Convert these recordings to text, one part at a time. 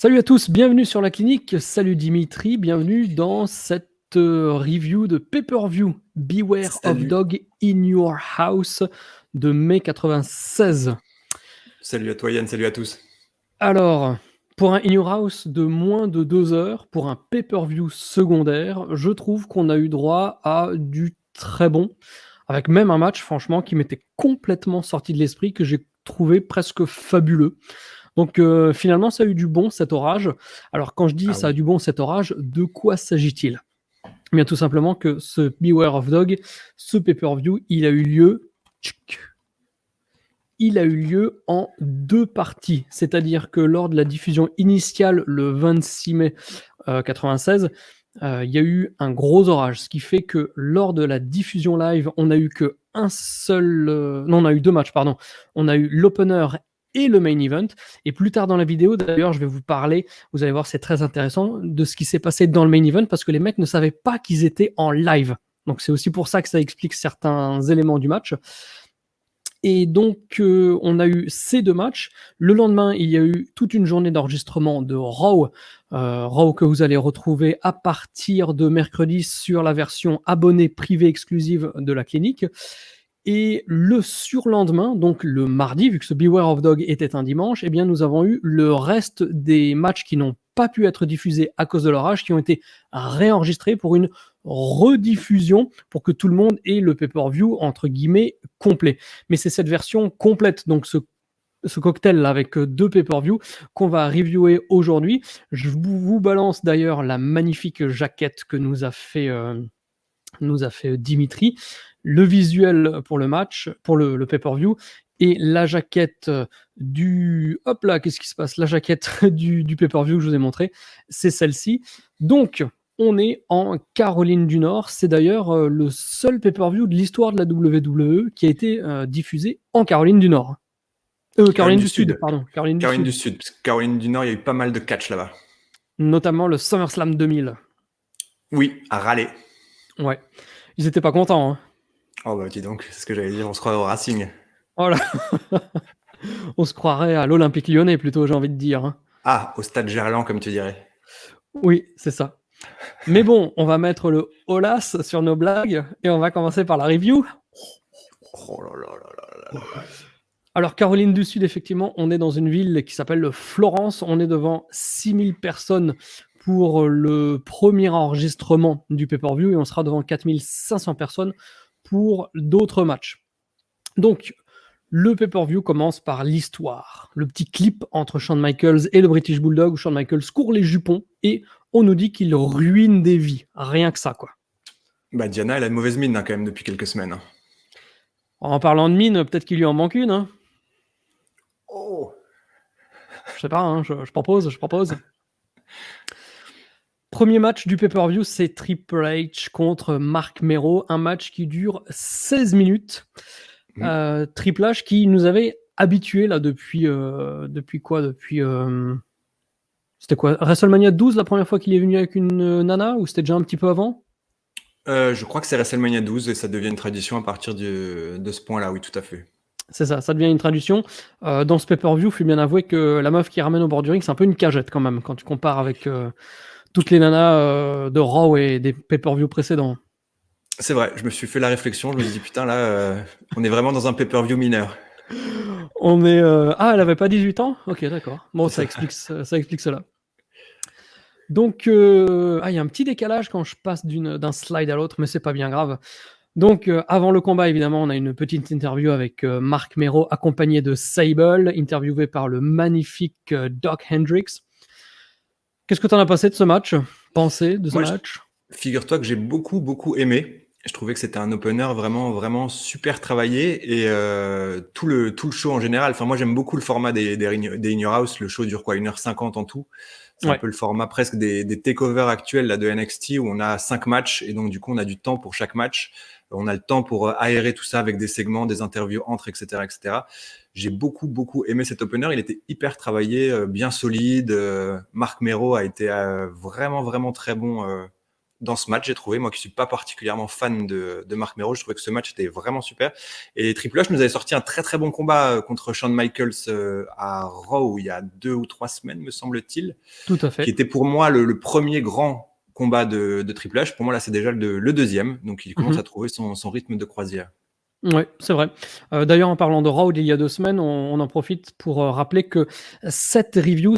Salut à tous, bienvenue sur la clinique. Salut Dimitri, bienvenue dans cette review de Pay-Per-View Beware of Salut. Dog in Your House de mai 96. Salut à toi Yann, salut à tous. Alors, pour un In Your House de moins de 2 heures, pour un Pay-Per-View secondaire, je trouve qu'on a eu droit à du très bon, avec même un match franchement qui m'était complètement sorti de l'esprit, que j'ai trouvé presque fabuleux. Donc finalement, ça a eu du bon cet orage. Alors quand je dis Ah ça a oui. du bon cet orage, de quoi s'agit-il? Eh bien tout simplement que ce Beware of Dog, ce pay-per-view, il a eu lieu en 2 parties. C'est-à-dire que lors de la diffusion initiale le 26 mai 96, il y a eu un gros orage, ce qui fait que lors de la diffusion live, on a eu que un seul... non, on a eu 2 matchs, pardon. On a eu l'opener et le main event. Et plus tard dans la vidéo, d'ailleurs, je vais vous parler, vous allez voir, c'est très intéressant, de ce qui s'est passé dans le main event, parce que les mecs ne savaient pas qu'ils étaient en live. Donc c'est aussi pour ça que ça explique certains éléments du match. Et donc, on a eu ces 2 matchs. Le lendemain, il y a eu toute une journée d'enregistrement de Raw. Raw que vous allez retrouver à partir de mercredi sur la version abonnée privée exclusive de la clinique. Et le surlendemain, donc le mardi, vu que ce Beware of Dog était un dimanche, eh bien nous avons eu le reste des matchs qui n'ont pas pu être diffusés à cause de l'orage, qui ont été réenregistrés pour une rediffusion pour que tout le monde ait le pay-per-view entre guillemets complet. Mais c'est cette version complète, donc ce cocktail là avec 2 pay-per-view qu'on va reviewer aujourd'hui. Je vous balance d'ailleurs la magnifique jaquette que nous a fait Dimitri, le visuel pour le match, pour le pay-per-view, et la jaquette du... Hop là, qu'est-ce qui se passe? La jaquette du pay-per-view que je vous ai montré, c'est celle-ci. Donc, on est en Caroline du Nord. C'est d'ailleurs le seul pay-per-view de l'histoire de la WWE qui a été diffusé en Caroline du Nord. Caroline du Sud, pardon. Caroline du Caroline Sud. du Sud, parce que Caroline du Nord, il y a eu pas mal de catch là-bas. Notamment le SummerSlam 2000. Oui, à râler. Ouais. Ils étaient pas contents, hein. Oh bah dis donc, c'est ce que j'allais dire, on se croit au Racing. Oh là. On se croirait à l'Olympique Lyonnais plutôt, j'ai envie de dire, hein. Ah, au stade Gerland, comme tu dirais. Oui, c'est ça. Mais bon, on va mettre le holas sur nos blagues et on va commencer par la review. Oh là là là là là là. Alors, Caroline du Sud, effectivement, on est dans une ville qui s'appelle Florence. On est devant 6000 personnes pour le premier enregistrement du pay-per-view et on sera devant 4500 personnes pour d'autres matchs. Donc, le pay-per-view commence par l'histoire. Le petit clip entre Shawn Michaels et le British Bulldog où Shawn Michaels court les jupons et on nous dit qu'il ruine des vies. Rien que ça, quoi. Bah Diana, elle a une mauvaise mine hein, quand même depuis quelques semaines. En parlant de mine, peut-être qu'il lui en manque une, hein. Oh. Je sais pas, hein, je propose. Premier match du pay-per-view, c'est Triple H contre Marc Mero, un match qui dure 16 minutes. Triple H qui nous avait habitués là depuis quoi? C'était quoi? WrestleMania 12 la première fois qu'il est venu avec une nana ou c'était déjà un petit peu avant? Je crois que c'est WrestleMania 12 et ça devient une tradition à partir de ce point-là, oui, tout à fait. C'est ça, ça devient une tradition. Dans ce pay-per-view, il faut bien avouer que la meuf qui ramène au bord du ring, c'est un peu une cagette quand même, quand tu compares avec toutes les nanas de Raw et des pay-per-view précédents. C'est vrai, je me suis fait la réflexion, je me suis dit putain là, on est vraiment dans un pay-per-view mineur. On est... Ah, elle avait pas 18 ans? Ok, d'accord. Bon, C'est ça explique cela. Donc, il y a un petit décalage quand je passe d'un slide à l'autre, mais c'est pas bien grave. Donc, avant le combat, évidemment, on a une petite interview avec Marc Mero, accompagné de Sable, interviewé par le magnifique Doc Hendrix. Qu'est-ce que tu en as passé de ce match? Pensé de ce match? Figure-toi que j'ai beaucoup aimé. Je trouvais que c'était un opener vraiment super travaillé et tout le show en général. Enfin, moi, j'aime beaucoup le format des In Your House. Le show dure quoi, 1h50 en tout. C'est un peu le format presque des takeovers actuels là, de NXT où on a 5 matchs et donc du coup, on a du temps pour chaque match. On a le temps pour aérer tout ça avec des segments, des interviews entre, etc. J'ai beaucoup aimé cet opener. Il était hyper travaillé, bien solide. Marc Mero a été vraiment très bon dans ce match, j'ai trouvé, moi qui suis pas particulièrement fan de Marc Mero, je trouvais que ce match était vraiment super. Et Triple H nous avait sorti un très très bon combat contre Shawn Michaels à Raw il y a 2 ou 3 semaines, me semble-t-il. Tout à fait. Qui était pour moi le premier grand combat de Triple H. Pour moi, là, c'est déjà le deuxième. Donc, il commence à trouver son rythme de croisière. Oui, c'est vrai. D'ailleurs, en parlant de Raw il y a 2 semaines, on en profite pour rappeler que cette vidéo,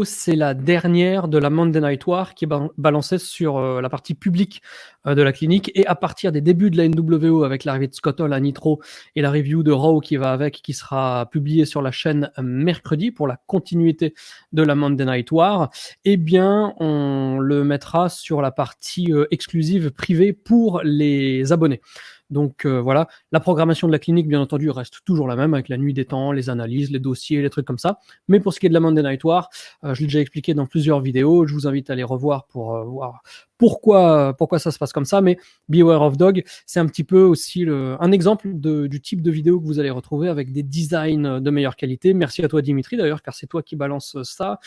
c'est la dernière de la Monday Night War qui est balancée sur la partie publique de la clinique. Et à partir des débuts de la NWO, avec l'arrivée de Scott Hall à Nitro et la review de Raw qui va avec, qui sera publiée sur la chaîne mercredi pour la continuité de la Monday Night War, eh bien, on le mettra sur la partie exclusive privée pour les abonnés. Donc voilà, la programmation de la clinique, bien entendu, reste toujours la même, avec la nuit des temps, les analyses, les dossiers, les trucs comme ça. Mais pour ce qui est de la Monday Night War, je l'ai déjà expliqué dans plusieurs vidéos, je vous invite à les revoir pour voir pourquoi ça se passe comme ça. Mais Beware of Dog, c'est un petit peu aussi un exemple du type de vidéo que vous allez retrouver avec des designs de meilleure qualité. Merci à toi, Dimitri, d'ailleurs, car c'est toi qui balance ça.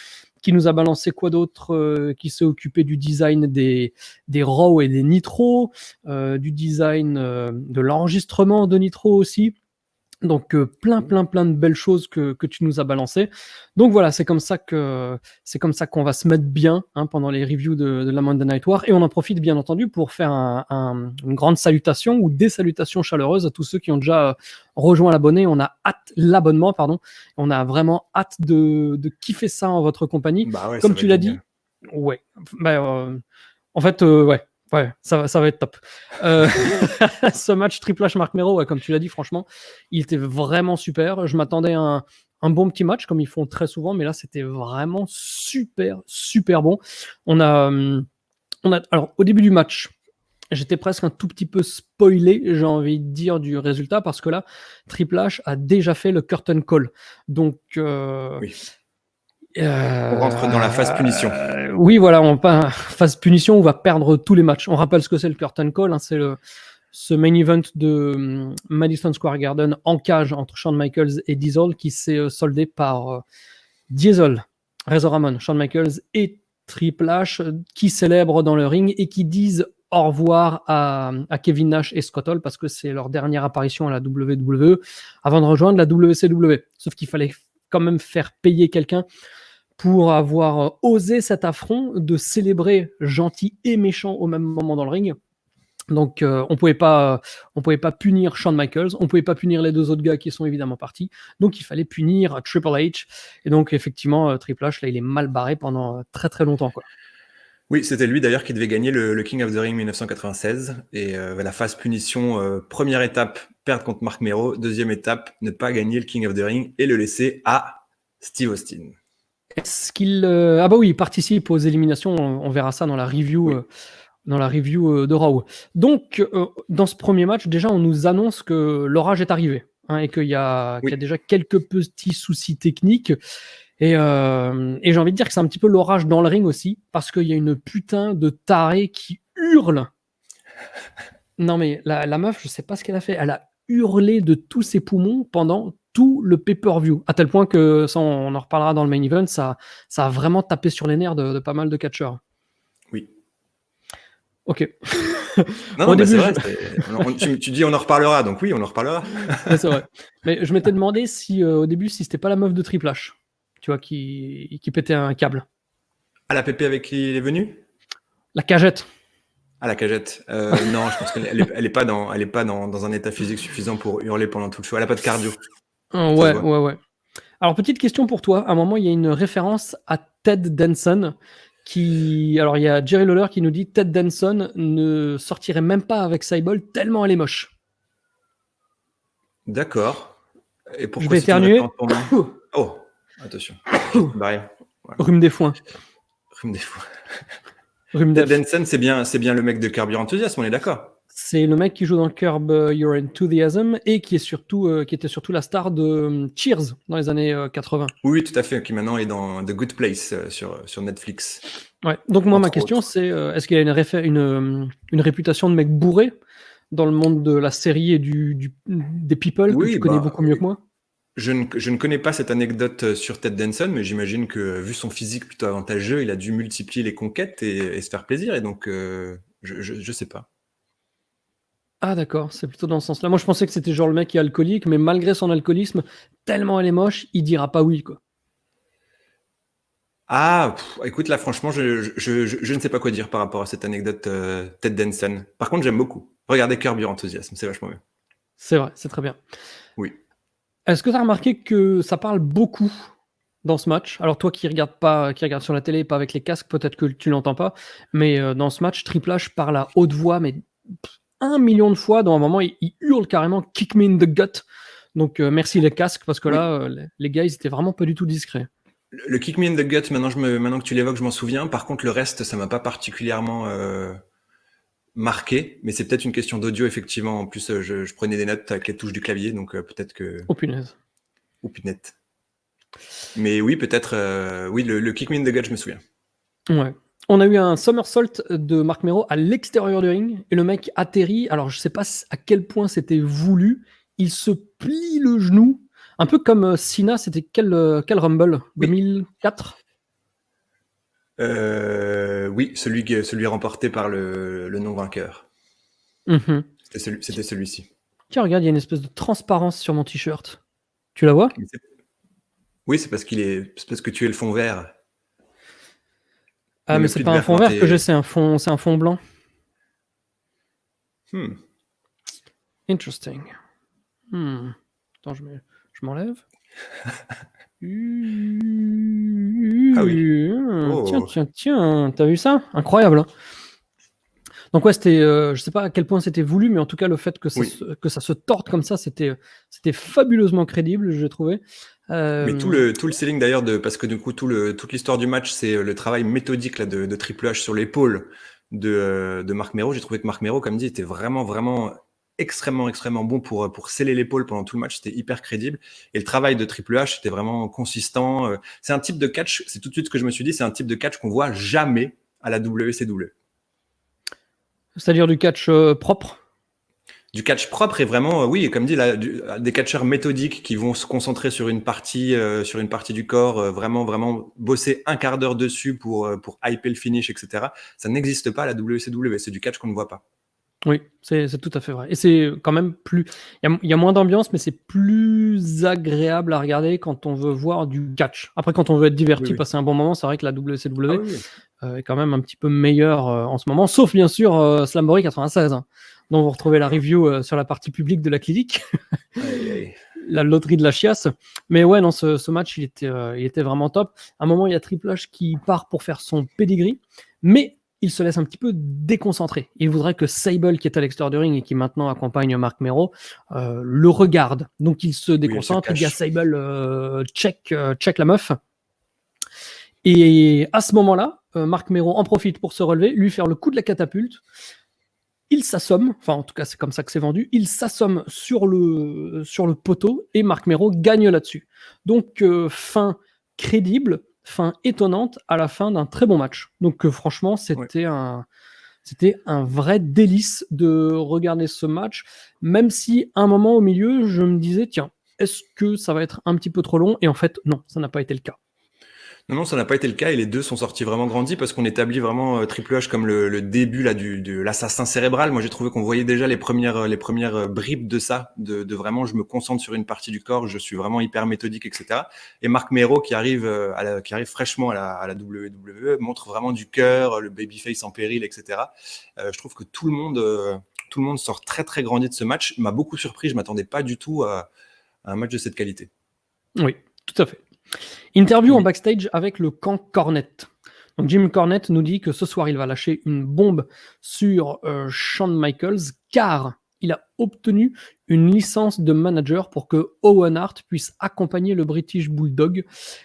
Qui nous a balancé quoi d'autre, qui s'est occupé du design des Raw et des Nitro, du design de l'enregistrement de Nitro aussi. Donc plein de belles choses que tu nous as balancées. Donc voilà, c'est comme ça qu'on va se mettre bien pendant les reviews de la Monday Night War. Et on en profite bien entendu pour faire une grande salutation ou des salutations chaleureuses à tous ceux qui ont déjà rejoint l'abonnement. On a vraiment hâte de kiffer ça en votre compagnie. Bah ouais, comme tu l'as dit, ouais. En fait, ouais. Ouais, ça va être top. Ce match Triple H Marc Mero, ouais, comme tu l'as dit, franchement, il était vraiment super. Je m'attendais à un bon petit match, comme ils font très souvent, mais là, c'était vraiment super bon. Alors, au début du match, j'étais presque un tout petit peu spoilé, j'ai envie de dire, du résultat, parce que là, Triple H a déjà fait le curtain call. Donc, oui. On rentre dans la phase punition. Oui, voilà, phase punition, on va perdre tous les matchs. On rappelle ce que c'est le curtain call, c'est ce main event de Madison Square Garden en cage entre Shawn Michaels et Diesel qui s'est soldé par Diesel, Razor Ramon, Shawn Michaels et Triple H qui célèbrent dans le ring et qui disent au revoir à Kevin Nash et Scott Hall parce que c'est leur dernière apparition à la WWE avant de rejoindre la WCW. Sauf qu'il fallait quand même faire payer quelqu'un pour avoir osé cet affront de célébrer gentil et méchant au même moment dans le ring. Donc on pouvait pas punir Shawn Michaels, on pouvait pas punir les 2 autres gars qui sont évidemment partis. Donc il fallait punir Triple H. Et donc effectivement Triple H là il est mal barré pendant très longtemps quoi. Oui, c'était lui d'ailleurs qui devait gagner le King of the Ring 1996 et la phase punition, première étape, perdre contre Marc Mero, deuxième étape, ne pas gagner le King of the Ring et le laisser à Steve Austin. Est-ce qu'il ah bah oui, il participe aux éliminations, on verra ça dans la review. Oui. Dans la review de Raw. Donc, dans ce premier match, déjà, on nous annonce que l'orage est arrivé et qu'il y a déjà quelques petits soucis techniques. Et j'ai envie de dire que c'est un petit peu l'orage dans le ring aussi, parce qu'il y a une putain de tarée qui hurle. Non, mais la meuf, je sais pas ce qu'elle a fait. Elle a hurlé de tous ses poumons pendant tout le pay-per-view, à tel point que, ça, on en reparlera dans le main event, ça a vraiment tapé sur les nerfs de pas mal de catcheurs. Oui. Ok. Non, c'est vrai. Tu dis on en reparlera, donc oui, on en reparlera. C'est vrai. Mais je m'étais demandé si au début, si c'était pas la meuf de Triple H, tu vois, qui pétait un câble. Ah, la pépé avec qui il est venu ? La cagette. Ah, la cagette. Non, je pense qu'elle est pas dans un état physique suffisant pour hurler pendant tout le show. Elle a pas de cardio. Ouais. Alors, petite question pour toi. À un moment, il y a une référence à Ted Danson. Alors, il y a Jerry Lawler qui nous dit Ted Danson ne sortirait même pas avec Sable tellement elle est moche. D'accord. Et pourquoi je vais éternuer. Oh, attention. Voilà. Rhume des foins. Ted Danson, c'est bien le mec de Curb Your Enthusiasm, on est d'accord. C'est le mec qui joue dans Curb Your Enthusiasm et qui était surtout la star de Cheers dans les années 80. Oui, tout à fait, qui maintenant est dans The Good Place sur Netflix. Ouais. Donc moi, ma question, c'est est-ce qu'il a une réputation de mec bourré dans le monde de la série et des people que tu connais beaucoup mieux que moi ? Je ne connais pas cette anecdote sur Ted Danson, mais j'imagine que, vu son physique plutôt avantageux, il a dû multiplier les conquêtes et se faire plaisir. Et donc, je sais pas. Ah d'accord, c'est plutôt dans ce sens-là. Moi, je pensais que c'était genre le mec qui est alcoolique, mais malgré son alcoolisme, tellement elle est moche, il dira pas oui, quoi. Ah, écoute, là, franchement, je ne sais pas quoi dire par rapport à cette anecdote Ted Danson. Par contre, j'aime beaucoup. Regardez Curb Your Enthusiasm, c'est vachement bien. C'est vrai, c'est très bien. Oui. Est-ce que tu as remarqué que ça parle beaucoup dans ce match? Alors toi qui regardes pas, qui regarde sur la télé, pas avec les casques, peut-être que tu l'entends pas, mais dans ce match, Triple H parle à haute voix, mais 1 million de fois. Dans un moment, il hurle carrément "Kick me in the gut". Donc merci les casques parce que Oui. là, les gars, ils étaient vraiment pas du tout discrets. Le Kick Me in the Gut, maintenant que tu l'évoques, je m'en souviens. Par contre, le reste, ça m'a pas particulièrement marqué, mais c'est peut-être une question d'audio, effectivement. En plus, je prenais des notes avec les touches du clavier, donc peut-être que... Oh punaise. Ou pinette. Mais oui, peut-être... oui, le Kick Me in the Gut, je me souviens. Ouais. On a eu un somersault de Marc Mero à l'extérieur du ring et le mec atterrit. Alors je sais pas à quel point c'était voulu. Il se plie le genou, un peu comme Cena. C'était quel Rumble? Oui. 2004. Oui, celui remporté par le non-vainqueur. Mhm. C'était celui-ci. Tiens, regarde, il y a une espèce de transparence sur mon t-shirt. Tu la vois? Oui, c'est parce que tu es le fond vert. Ah, mais c'est pas un fond vert que j'ai, c'est un fond blanc. Interesting. Attends, je m'enlève. Ah oui. Oh. Tiens, t'as vu ça? Incroyable. Hein. Donc ouais, c'était, je sais pas à quel point c'était voulu, mais en tout cas le fait que ça, que ça se torde comme ça, c'était fabuleusement crédible, je trouvais. Mais tout le selling d'ailleurs, parce que du coup toute l'histoire du match, c'est le travail méthodique là, de Triple H sur l'épaule de Marc Mero. J'ai trouvé que Marc Mero, comme dit, était vraiment extrêmement bon pour sceller l'épaule pendant tout le match. C'était hyper crédible. Et le travail de Triple H était vraiment consistant. C'est un type de catch, c'est tout de suite ce que je me suis dit, c'est un type de catch qu'on voit jamais à la WCW. C'est-à-dire du catch propre. Du catch propre et vraiment, oui, comme dit, des catcheurs méthodiques qui vont se concentrer sur une partie du corps, vraiment bosser un quart d'heure dessus pour hyper le finish, etc. Ça n'existe pas à la WCW. C'est du catch qu'on ne voit pas. Oui, c'est tout à fait vrai. Et c'est quand même plus... Il y a moins d'ambiance, mais c'est plus agréable à regarder quand on veut voir du catch. Après, quand on veut être diverti, passer un bon moment, c'est vrai que la WCW est quand même un petit peu meilleure en ce moment. Sauf, bien sûr, Slamboree 96, hein, dont vous retrouvez la review sur la partie publique de la clinique. La loterie de la chiasse. Mais ouais, non, ce match, il était vraiment top. À un moment, il y a Triple H qui part pour faire son pedigree, mais il se laisse un petit peu déconcentré. Il voudrait que Sable, qui est à l'extérieur du ring et qui maintenant accompagne Marc Mero, le regarde. Donc il se déconcentre, il dit à Sable, check la meuf. Et à ce moment-là, Marc Mero en profite pour se relever, lui faire le coup de la catapulte. Il s'assomme, enfin en tout cas c'est comme ça que c'est vendu, il s'assomme sur le poteau et Marc Mero gagne là-dessus. Donc fin crédible, fin étonnante à la fin d'un très bon match. Donc franchement c'était un vrai délice de regarder ce match, même si à un moment au milieu je me disais tiens, est-ce que ça va être un petit peu trop long? Et en fait non, ça n'a pas été le cas. Non, ça n'a pas été le cas et les deux sont sortis vraiment grandis parce qu'on établit vraiment Triple H comme le début là de l'assassin cérébral. Moi, j'ai trouvé qu'on voyait déjà les premières bribes de ça, de vraiment je me concentre sur une partie du corps, je suis vraiment hyper méthodique, etc. Et Marc Mero qui arrive fraîchement à la WWE montre vraiment du cœur, le babyface en péril, etc. Je trouve que tout le monde sort très très grandi de ce match. Il m'a beaucoup surpris, je m'attendais pas du tout à un match de cette qualité. Oui, tout à fait. Interview en backstage avec le camp Cornette. Donc Jim Cornette nous dit que ce soir, il va lâcher une bombe sur Shawn Michaels car il a obtenu une licence de manager pour que Owen Hart puisse accompagner le British Bulldog.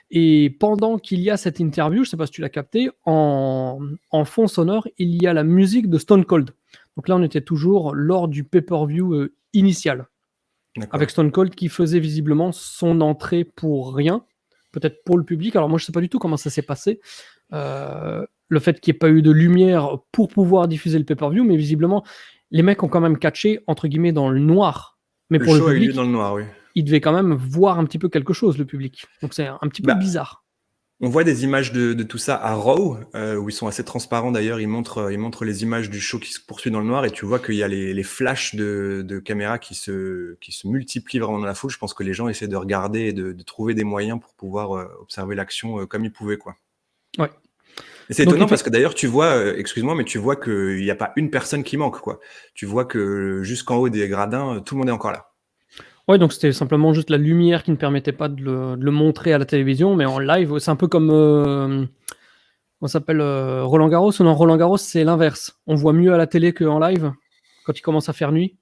Et pendant qu'il y a cette interview, je ne sais pas si tu l'as capté, en fond sonore, il y a la musique de Stone Cold. Donc là, on était toujours lors du pay-per-view initial. Avec Stone Cold qui faisait visiblement son entrée pour rien. Peut-être pour le public. Alors moi, je ne sais pas du tout comment ça s'est passé. Le fait qu'il n'y ait pas eu de lumière pour pouvoir diffuser le pay-per-view, mais visiblement, les mecs ont quand même catché, entre guillemets, dans le noir. Mais le pour show le public, a eu lieu dans le noir, oui. il devait quand même voir un petit peu quelque chose, le public. Donc c'est un petit peu bizarre. On voit des images de tout ça à Raw, où ils sont assez transparents d'ailleurs. Ils montrent les images du show qui se poursuit dans le noir et tu vois qu'il y a les flashs de caméra qui se multiplient vraiment dans la foule. Je pense que les gens essaient de regarder et de trouver des moyens pour pouvoir observer l'action comme ils pouvaient, quoi. Ouais. Et c'est étonnant parce que d'ailleurs, tu vois, excuse-moi, mais tu vois qu'il n'y a pas une personne qui manque, quoi. Tu vois que jusqu'en haut des gradins, tout le monde est encore là. Ouais, donc c'était simplement juste la lumière qui ne permettait pas de le montrer à la télévision, mais en live, c'est un peu comme on s'appelle Roland Garros. Ou non, Roland Garros, c'est l'inverse. On voit mieux à la télé qu'en live quand il commence à faire nuit.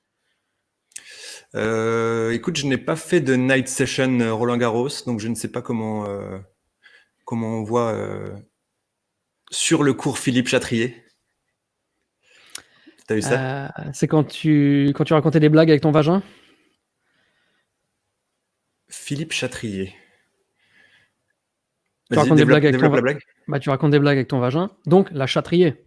Écoute, je n'ai pas fait de night session Roland Garros, donc je ne sais pas comment on voit sur le cours Philippe Chatrier. T'as vu ça? C'est quand tu racontais des blagues avec ton vagin. Philippe Chatrier. Tu racontes des blagues avec développe la blague. Bah, tu racontes des blagues avec ton vagin, donc la Chatrier.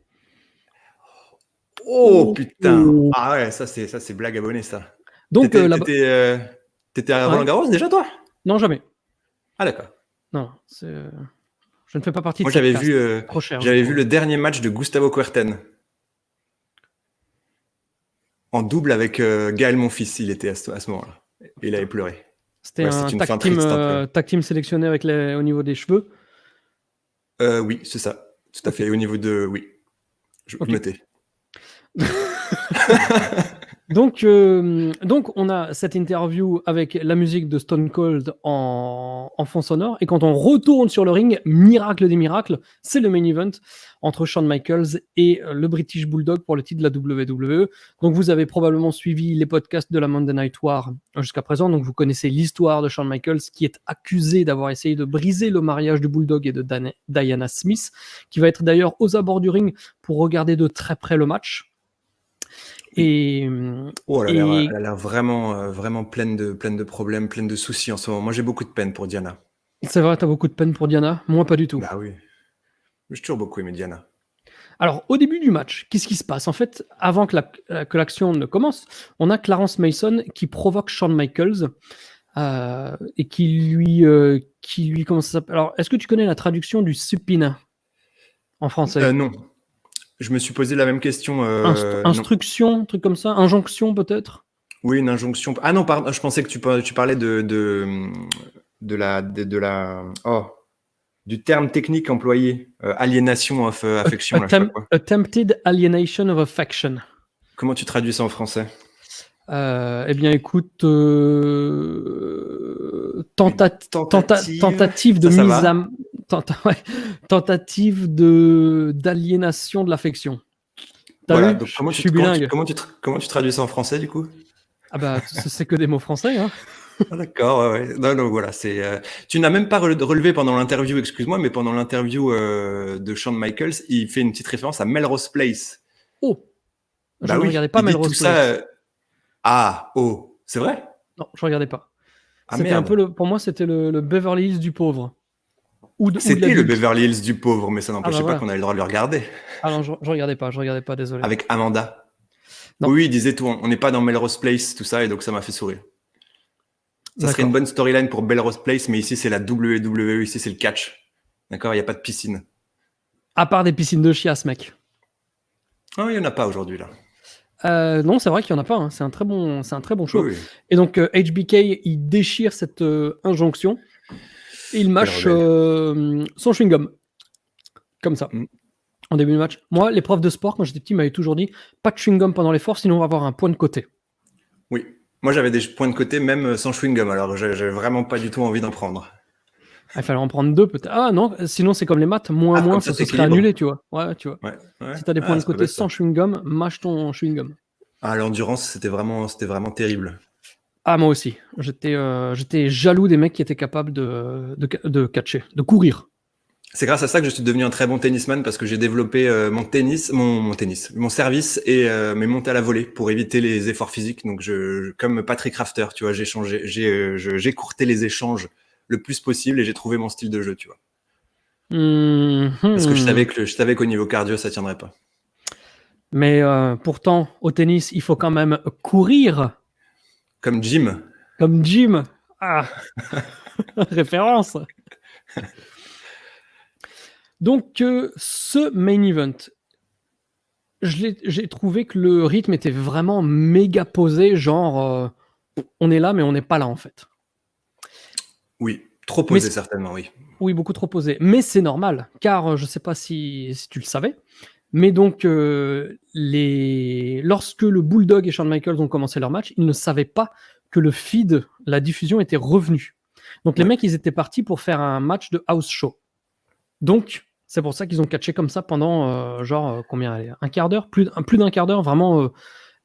Oh putain! Ah ouais, ça c'est blague abonnée, ça. Donc t'étais à Roland Garros déjà, toi? Non, jamais. Ah d'accord. Non, je ne fais pas partie de Moi, cette j'avais caste. Trop cher. vu le dernier match de Gustavo Kuerten. En double avec Gaël Monfils, il était à ce moment-là. Et il avait pleuré. C'était un tag team sélectionné avec au niveau des cheveux. Oui, c'est ça. Tout à fait. Au niveau de... Oui. Je me tais. Donc, on a cette interview avec la musique de Stone Cold en fond sonore. Et quand on retourne sur le ring, miracle des miracles, c'est le main event entre Shawn Michaels et le British Bulldog pour le titre de la WWE. Donc, vous avez probablement suivi les podcasts de la Monday Night War jusqu'à présent. Donc, vous connaissez l'histoire de Shawn Michaels qui est accusé d'avoir essayé de briser le mariage du Bulldog et de Diana Smith, qui va être d'ailleurs aux abords du ring pour regarder de très près le match. Elle a l'air vraiment pleine de problèmes, pleine de soucis en ce moment. Moi, j'ai beaucoup de peine pour Diana. C'est vrai, t'as beaucoup de peine pour Diana. Moi, pas du tout. Bah oui. J'ai toujours beaucoup aimé Diana. Alors, au début du match, qu'est-ce qui se passe? En fait, avant que l'action ne commence, on a Clarence Mason qui provoque Shawn Michaels et qui lui comment ça s'appelle? Alors, est-ce que tu connais la traduction du supina en français? Non. Je me suis posé la même question. Instruction, truc comme ça, injonction peut-être. Oui, une injonction. Ah non, pardon. Je pensais que tu parlais du terme technique employé, aliénation of affection. Attempted alienation of affection. Comment tu traduis ça en français? Eh bien, écoute, tentative de mise à tentative d'aliénation de l'affection. Voilà, donc comment tu traduis ça en français du coup? Ah bah c'est que des mots français, hein. Ah, d'accord, ouais. Non, voilà, tu n'as même pas relevé pendant l'interview, excuse-moi, mais pendant l'interview de Shawn Michaels, il fait une petite référence à Melrose Place. Oh, je ne regardais pas Melrose Place. C'est vrai? Non, je regardais pas. Ah, c'était merde. un peu pour moi, c'était le Beverly Hills du pauvre. C'était le Beverly Hills du pauvre, mais ça n'empêchait pas qu'on avait le droit de le regarder. Ah non, je regardais pas, désolé. Avec Amanda. Non. Oui, il disait tout, on n'est pas dans Melrose Place, tout ça, et donc ça m'a fait sourire. Ça serait une bonne storyline pour Melrose Place, mais ici c'est la WWE, ici c'est le catch. D'accord, il n'y a pas de piscine. À part des piscines de chiasse, mec. Ah, il n'y en a pas aujourd'hui là. Non, c'est vrai qu'il n'y en a pas. Hein. C'est un très bon show. Oui. Et donc HBK, il déchire cette injonction et il mâche son chewing-gum. Comme ça. En début de match. Moi, les profs de sport, quand j'étais petit, m'avaient toujours dit pas de chewing-gum pendant l'effort, sinon on va avoir un point de côté. Oui. Moi, j'avais des points de côté même sans chewing-gum, alors j'ai vraiment pas du tout envie d'en prendre. Il fallait en prendre 2 peut-être. Ah non, sinon c'est comme les maths, moins, ça se serait annulé, tu vois. Ouais, tu vois. Ouais. Si t'as des points de côté sans chewing-gum, mâche ton chewing-gum. Ah, l'endurance, c'était vraiment terrible. Ah, moi aussi. J'étais jaloux des mecs qui étaient capables de catcher, de courir. C'est grâce à ça que je suis devenu un très bon tennisman parce que j'ai développé mon service et mes montées à la volée pour éviter les efforts physiques. Donc, comme Patrick Rafter, tu vois, j'ai écourté les échanges le plus possible et j'ai trouvé mon style de jeu, tu vois. Parce que je savais qu'au niveau cardio, ça tiendrait pas. Mais pourtant, au tennis, il faut quand même courir. Comme Jim. Ah, référence. Donc, ce main event, j'ai trouvé que le rythme était vraiment méga posé, genre, on est là, mais on n'est pas là, en fait. Oui, trop Mais posé certainement, oui. oui, beaucoup trop posé. Mais c'est normal, car je ne sais pas si tu le savais, mais donc, lorsque le Bulldog et Shawn Michaels ont commencé leur match, ils ne savaient pas que le feed, la diffusion était revenue. Donc les Ouais. mecs, ils étaient partis pour faire un match de house show. Donc, c'est pour ça qu'ils ont catché comme ça pendant, combien, allez, un quart d'heure, plus d'un quart d'heure, vraiment,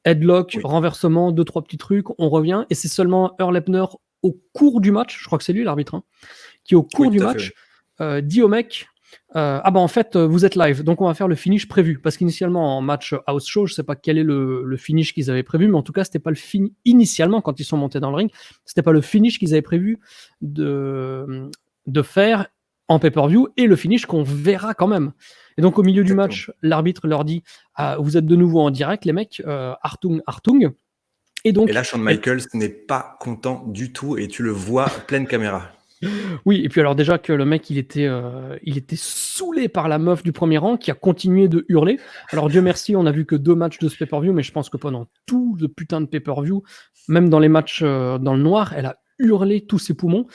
headlock, Oui. renversement, 2-3 petits trucs, on revient, et c'est seulement Earl Hebner, au cours du match, je crois que c'est lui l'arbitre, hein, qui au cours Oui, du tout à fait, oui. match dit au mec, ah bah en fait vous êtes live, donc on va faire le finish prévu, parce qu'initialement en match house show, je sais pas quel est le finish qu'ils avaient prévu, mais en tout cas c'était pas le finish initialement quand ils sont montés dans le ring, c'était pas le finish qu'ils avaient prévu de faire en pay-per-view, et le finish qu'on verra quand même. Et donc au milieu du Exactement. match, l'arbitre leur dit, vous êtes de nouveau en direct les mecs, Hartung Hartung. Et Et donc là, Shawn Michaels n'est pas content du tout et tu le vois pleine caméra. oui, et puis alors déjà que le mec, il était saoulé par la meuf du premier rang qui a continué de hurler. Alors Dieu merci, on a vu que 2 matchs de ce pay-per-view, mais je pense que pendant tout le putain de pay-per-view, même dans les matchs dans le noir, elle a hurlé tous ses poumons.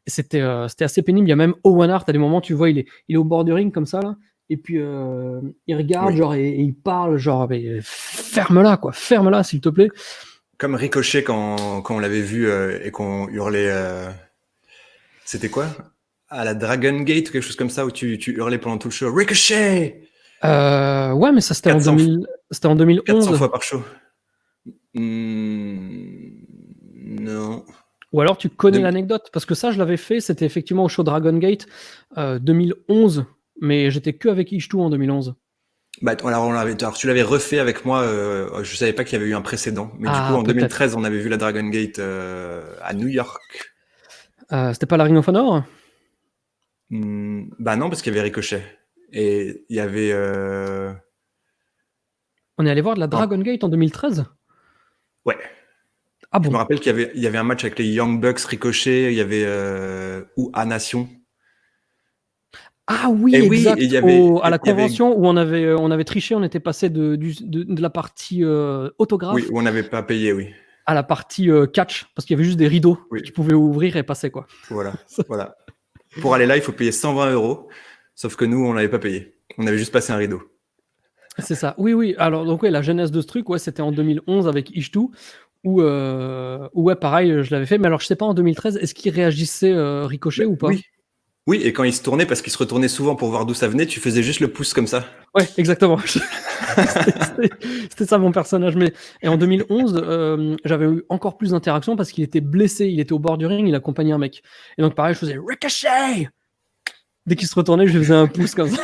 Et c'était assez pénible. Il y a même Owen Hart, à des moments, tu vois, il est au bord du ring comme ça, là, et puis il regarde, Oui. genre, et il parle, genre, mais ferme-la, quoi, ferme-la, s'il te plaît. Comme Ricochet quand on l'avait vu et qu'on hurlait. C'était quoi? À la Dragon Gate ou quelque chose comme ça où tu hurlais pendant tout le show. Ricochet! Ouais, mais ça, c'était en 400, 400 2011. fois par show. Non. Ou alors tu connais De- l'anecdote, parce que ça, je l'avais fait, c'était effectivement au show Dragon Gate 2011, mais j'étais que avec Ishtu en 2011. Bah, alors, tu l'avais refait avec moi. Je savais pas qu'il y avait eu un précédent, mais du coup Ah, en peut-être. 2013, on avait vu la Dragon Gate à New York. C'était pas la Ring of Honor? Bah non, parce qu'il y avait Ricochet et il y avait. On est allé voir de la Non, Dragon Gate en 2013? ouais. Ah Je me bon? rappelle qu'il y avait un match avec les Young Bucks, Ricochet, il y avait ou A Nation. Ah Et oui, oui, et exact. À la il y avait, convention où on avait triché, on était passé de la partie oui, autographe où on n'avait pas payé, oui, à la partie catch, parce qu'il y avait juste des rideaux que oui, tu pouvais ouvrir et passer, quoi. voilà, voilà. Pour aller là, il faut payer 120 €, sauf que nous, on n'avait pas payé. On avait juste passé un rideau. C'est ça. Oui, oui. Alors, donc, ouais, la genèse de ce truc, ouais, c'était en 2011 avec Ishtu, où, ouais, pareil, je l'avais fait. Mais alors, je sais pas, en 2013, est-ce qu'il réagissait Ricochet Bah, ou pas? oui, oui, et quand il se tournait, parce qu'il se retournait souvent pour voir d'où ça venait, tu faisais juste le pouce comme ça. Ouais, exactement. C'était ça mon personnage. Mais, et en 2011, j'avais eu encore plus d'interactions parce qu'il était blessé. Il était au bord du ring, il accompagnait un mec. Et donc, pareil, je faisais Ricochet! Dès qu'il se retournait, je lui faisais un pouce comme ça.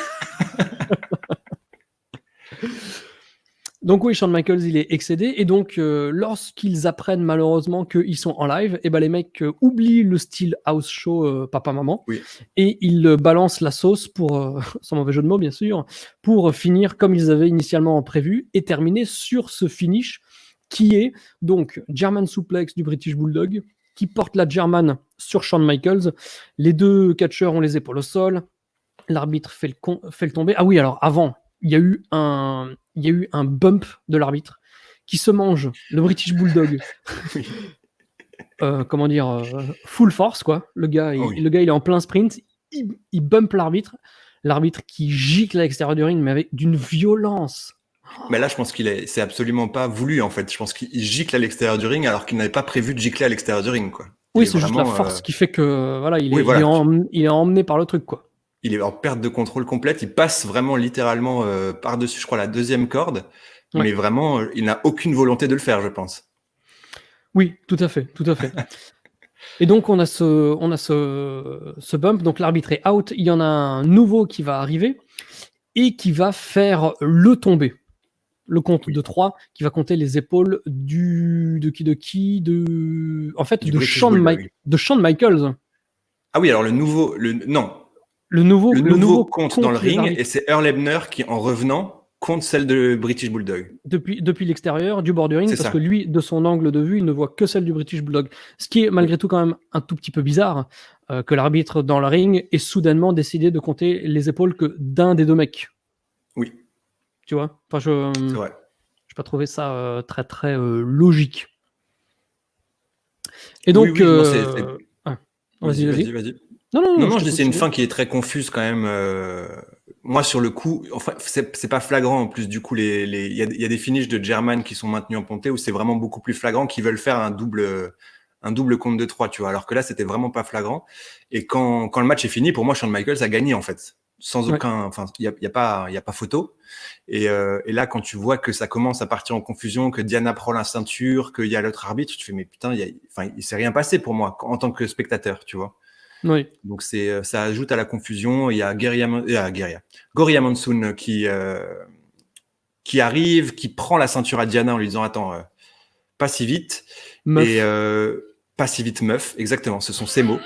Donc oui, Shawn Michaels, il est excédé, et donc lorsqu'ils apprennent malheureusement qu'ils sont en live, et ben les mecs oublient le style house show papa-maman, Oui, et ils balancent la sauce pour, sans mauvais jeu de mots bien sûr, pour finir comme ils avaient initialement prévu, et terminer sur ce finish qui est donc German Suplex du British Bulldog, qui porte la German sur Shawn Michaels. Les deux catcheurs ont les épaules au sol, l'arbitre fait le tomber. Ah oui, alors avant, il y a eu un bump de l'arbitre qui se mange le British Bulldog. oui, Comment dire, full force, quoi. Le gars, oh oui. il est en plein sprint, il bump l'arbitre qui gicle à l'extérieur du ring, mais avec d'une violence. Mais là, je pense c'est absolument pas voulu, en fait. Je pense qu'il gicle à l'extérieur du ring alors qu'il n'avait pas prévu de gicler à l'extérieur du ring, quoi. Il Oui, est c'est juste la vraiment, force qui fait que voilà, oui, voilà. il est emmené par le truc, quoi. Il est en perte de contrôle complète. Il passe vraiment littéralement par-dessus, je crois, la deuxième corde. Ouais. Mais vraiment, il n'a aucune volonté de le faire, je pense. Oui, tout à fait, tout à fait. Et donc on a ce bump, donc l'arbitre est out, il y en a un nouveau qui va arriver et qui va faire le tomber. Le compte Oui. de 3 qui va compter les épaules en fait Du de British Bulldog. Shawn Michaels. Ah oui, alors non. Le Le nouveau nouveau compte dans le compte les ring et arbitres. c'est Earl Hebner qui, en revenant, contre celle de British Bulldog. Depuis l'extérieur du bord du ring, C'est parce ça. que lui, de son angle de vue, il ne voit que celle du British Bulldog. Ce qui est malgré tout quand même un tout petit peu bizarre, que l'arbitre dans le ring ait soudainement décidé de compter les épaules que d'un des deux mecs. Oui, Tu vois, enfin, je c'est vrai. n'ai pas trouvé ça très très logique. Et donc, Oui, non, vas-y. Non, Non, je je dis t'écoute. c'est une fin qui est très confuse quand même. Moi, sur le coup, enfin, c'est pas flagrant en plus. Du coup, il y a des finishes de German qui sont maintenus en ponté où c'est vraiment beaucoup plus flagrant, qui veulent faire un double compte de 3, tu vois. Alors que là, c'était vraiment pas flagrant. Et quand le match est fini, pour moi, Shawn Michaels a gagné en fait, sans Ouais. aucun. Enfin, il y a pas photo. Et là, quand tu vois que ça commence à partir en confusion, que Diana prend la ceinture, qu'il y a l'autre arbitre, tu fais mais putain, il s'est rien passé pour moi en tant que spectateur, tu vois. Oui. Donc ça ajoute à la confusion. Il y a Gorilla Monsoon qui arrive, qui prend la ceinture à Diana en lui disant attends, pas si vite. Meuf. Et pas si vite, meuf. Exactement, ce sont ses mots.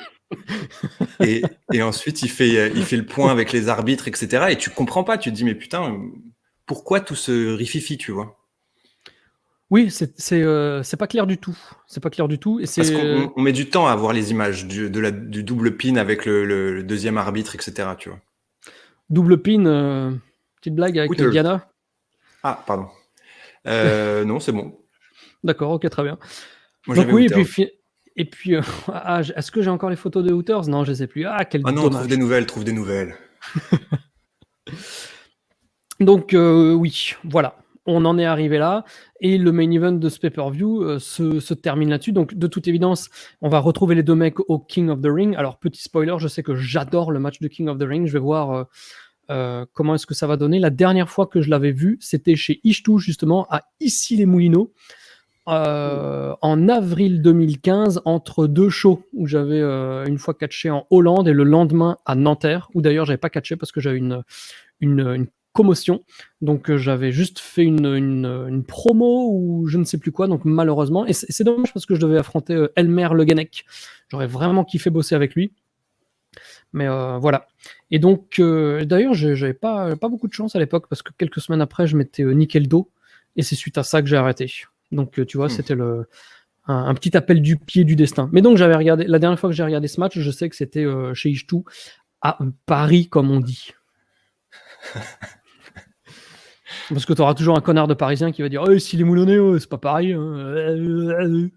Et ensuite il fait le point avec les arbitres, etc. Et tu comprends pas. Tu te dis mais putain, pourquoi tout ce rififi, tu vois? Oui, c'est pas clair du tout. C'est pas clair du tout. Et Parce c'est qu'on met du temps à voir les images du double pin avec le deuxième arbitre, etc. Tu vois? double pin. Petite blague avec Hooters. Diana. Ah, pardon. Non, c'est bon. D'accord, ok, très bien. Moi, Donc j'avais oui, Hooters. et puis est-ce que j'ai encore les photos de Hooters? Non, je les ai plus. Ah, quel Ah non, trouve dommage. des nouvelles. Donc oui, voilà. On en est arrivé là. Et le main event de ce pay-per-view se termine là-dessus. Donc de toute évidence, on va retrouver les deux mecs au King of the Ring. Alors petit spoiler, je sais que j'adore le match de King of the Ring. Je vais voir comment est-ce que ça va donner. La dernière fois que je l'avais vu, c'était chez Ishtou, justement, à Issy-les-Moulineaux. En avril 2015, entre deux shows où j'avais une fois catché en Hollande et le lendemain à Nanterre, où d'ailleurs j'avais pas catché parce que j'avais une commotion. Donc j'avais juste fait une promo ou je ne sais plus quoi, donc malheureusement. Et c'est dommage parce que je devais affronter Elmer Le Guenec. J'aurais vraiment kiffé bosser avec lui. Mais voilà. Et donc, d'ailleurs, j'avais pas beaucoup de chance à l'époque parce que quelques semaines après, je m'étais niqué le dos. Et c'est suite à ça que j'ai arrêté. Donc, tu vois, c'était un petit appel du pied du destin. Mais donc, j'avais regardé, la dernière fois que j'ai regardé ce match, je sais que c'était chez Ishtou, à Paris, comme on dit. Parce que tu auras toujours un connard de Parisien qui va dire si les Moulonnais, c'est pas pareil. Hein.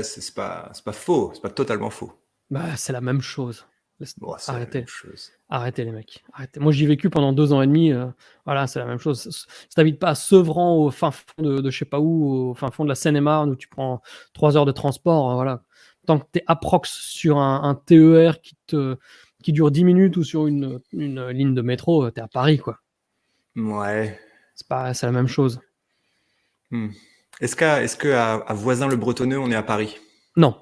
C'est pas faux, c'est pas totalement faux. Bah, c'est la même chose. Bon, c'est la Arrêtez. même chose. Arrêtez les mecs. Arrêtez. Moi j'y ai vécu pendant 2 ans et demi. Voilà, c'est la même chose. Si t'habites pas à Sevran au fin fond de je sais pas où, au fin fond de la Seine-et-Marne où tu prends 3 heures de transport, voilà. Tant que t'es approx sur un TER qui dure 10 minutes ou sur une ligne de métro, t'es à Paris quoi. Ouais. C'est la même chose. Est-ce qu'à Voisin-le-Bretonneux, on est à Paris? Non.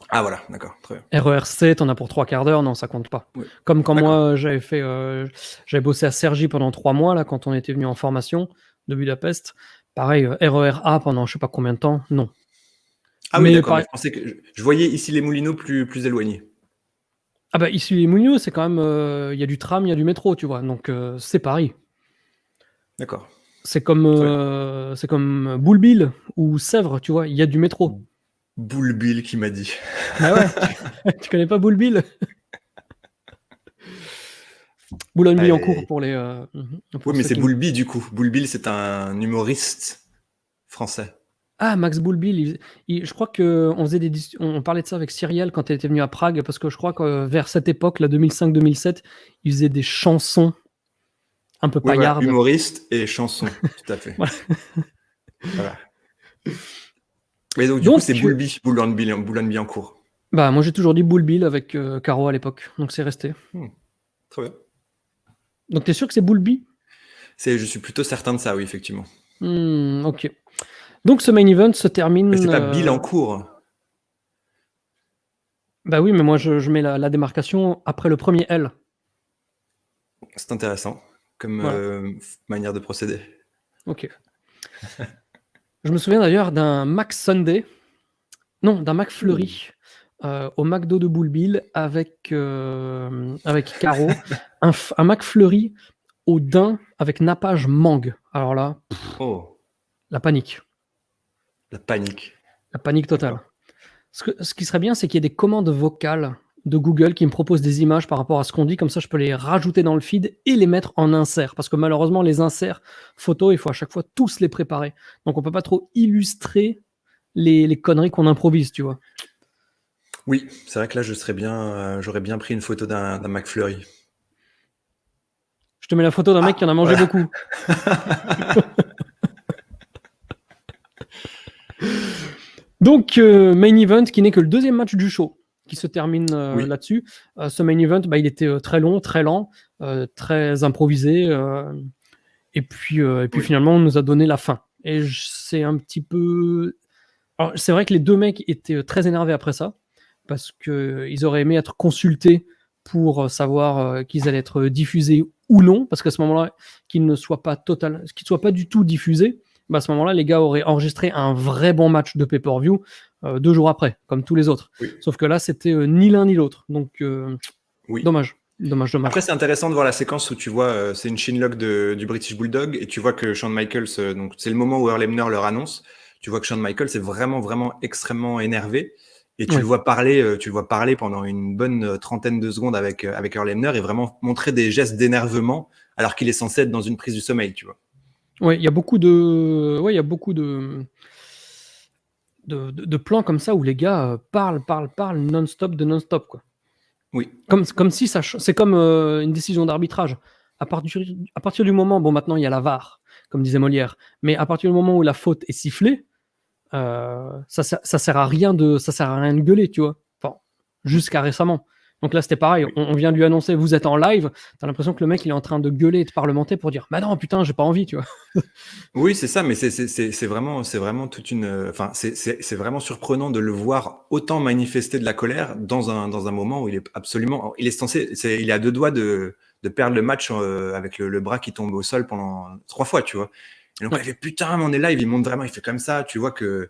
Ah voilà, d'accord, très bien. RERC, t'en as pour 3/4 d'heure, non, ça compte pas. Oui. Comme quand D'accord. moi j'avais bossé à Cergy pendant 3 mois là, quand on était venu en formation de Budapest. Pareil, RER A pendant je sais pas combien de temps, non. Ah oui, Mais d'accord, mais je pensais que je voyais ici les Moulineaux plus éloignés. ah bah ici les Moulineaux, c'est quand même il y a du tram, il y a du métro, tu vois. Donc c'est Paris. D'accord. C'est comme Bouleville ou Sèvres, tu vois, il y a du métro. Bouleville qui m'a dit. Bah ouais, tu connais pas Bouleville? Boulogne-Billancourt pour les. Oui, mais c'est qui... Boulby du coup. Bouleville, c'est un humoriste français. Ah, Max Bouleville, je crois qu'on on parlait de ça avec Cyrielle quand elle était venue à Prague, parce que je crois que vers cette époque, là, 2005-2007, il faisait des chansons un peu Oui, voilà, paillardes. humoriste et chanson, tout à fait. Voilà. Voilà. Mais donc, du coup, c'est Boulby, Boulogne-Billancourt. Bah, moi, j'ai toujours dit Bouleville avec Caro à l'époque, donc c'est resté. Très bien. Donc, t'es sûr que c'est Boulby? Je suis plutôt certain de ça, oui, effectivement. Ok. Donc, ce main event se termine. Mais c'est pas Billancourt. Bah oui, mais moi, je mets la démarcation après le premier L. C'est intéressant comme manière de procéder. Ok. Je me souviens d'ailleurs d'un Mac Sunday, non, d'un McFlurry au McDo de Bouleville avec Caro. un McFlurry au daim avec nappage mangue. Alors là, Oh, la panique. la panique. La panique totale. D'accord. Ce qui serait bien, c'est qu'il y ait des commandes vocales de Google qui me proposent des images par rapport à ce qu'on dit. Comme ça, je peux les rajouter dans le feed et les mettre en insert. Parce que malheureusement, les inserts photos, il faut à chaque fois tous les préparer. Donc, on peut pas trop illustrer les conneries qu'on improvise, tu vois. Oui, c'est vrai que là, j'aurais bien pris une photo d'un McFlurry. Je te mets la photo d'un mec qui en a mangé voilà. beaucoup. Donc, main event qui n'est que le deuxième match du show qui se termine Oui. là-dessus. Ce main event, il était très long, très lent, très improvisé. Et puis Oui. finalement, on nous a donné la fin. Et c'est un petit peu... Alors, c'est vrai que les deux mecs étaient très énervés après ça, parce qu'ils auraient aimé être consultés pour savoir qu'ils allaient être diffusés ou non, parce qu'à ce moment-là, qu'ils ne soient pas du tout diffusés, à ce moment-là, les gars auraient enregistré un vrai bon match de pay-per-view 2 jours après, comme tous les autres. Oui. Sauf que là, c'était ni l'un ni l'autre. Donc, Oui. dommage. Après, c'est intéressant de voir la séquence où tu vois, c'est une chinlock du British Bulldog, et tu vois que Shawn Michaels, donc c'est le moment où Earl Hebner leur annonce, tu vois que Shawn Michaels est vraiment, vraiment extrêmement énervé, et tu le vois parler pendant une bonne trentaine de secondes avec Earl Hebner, et vraiment montrer des gestes d'énervement, alors qu'il est censé être dans une prise du sommeil, tu vois. Ouais, il y a beaucoup de plans comme ça où les gars parlent non-stop de non-stop, quoi. Oui. Comme si c'est comme une décision d'arbitrage. À partir du moment, bon, maintenant il y a la VAR, comme disait Molière, mais à partir du moment où la faute est sifflée, ça sert à rien de gueuler, tu vois. Enfin, jusqu'à récemment. Donc là, c'était pareil. Oui. On vient de lui annoncer, vous êtes en live. T'as l'impression que le mec, il est en train de gueuler et de parlementer pour dire, bah non, putain, j'ai pas envie, tu vois. Oui, c'est ça, mais c'est vraiment toute une. Enfin, c'est vraiment surprenant de le voir autant manifester de la colère dans un moment où il est absolument. Il est censé. Il est à 2 doigts de perdre le match avec le bras qui tombe au sol pendant 3 fois, tu vois. Et donc, Ouais. il fait putain, mais on est live, il monte vraiment, il fait comme ça, tu vois que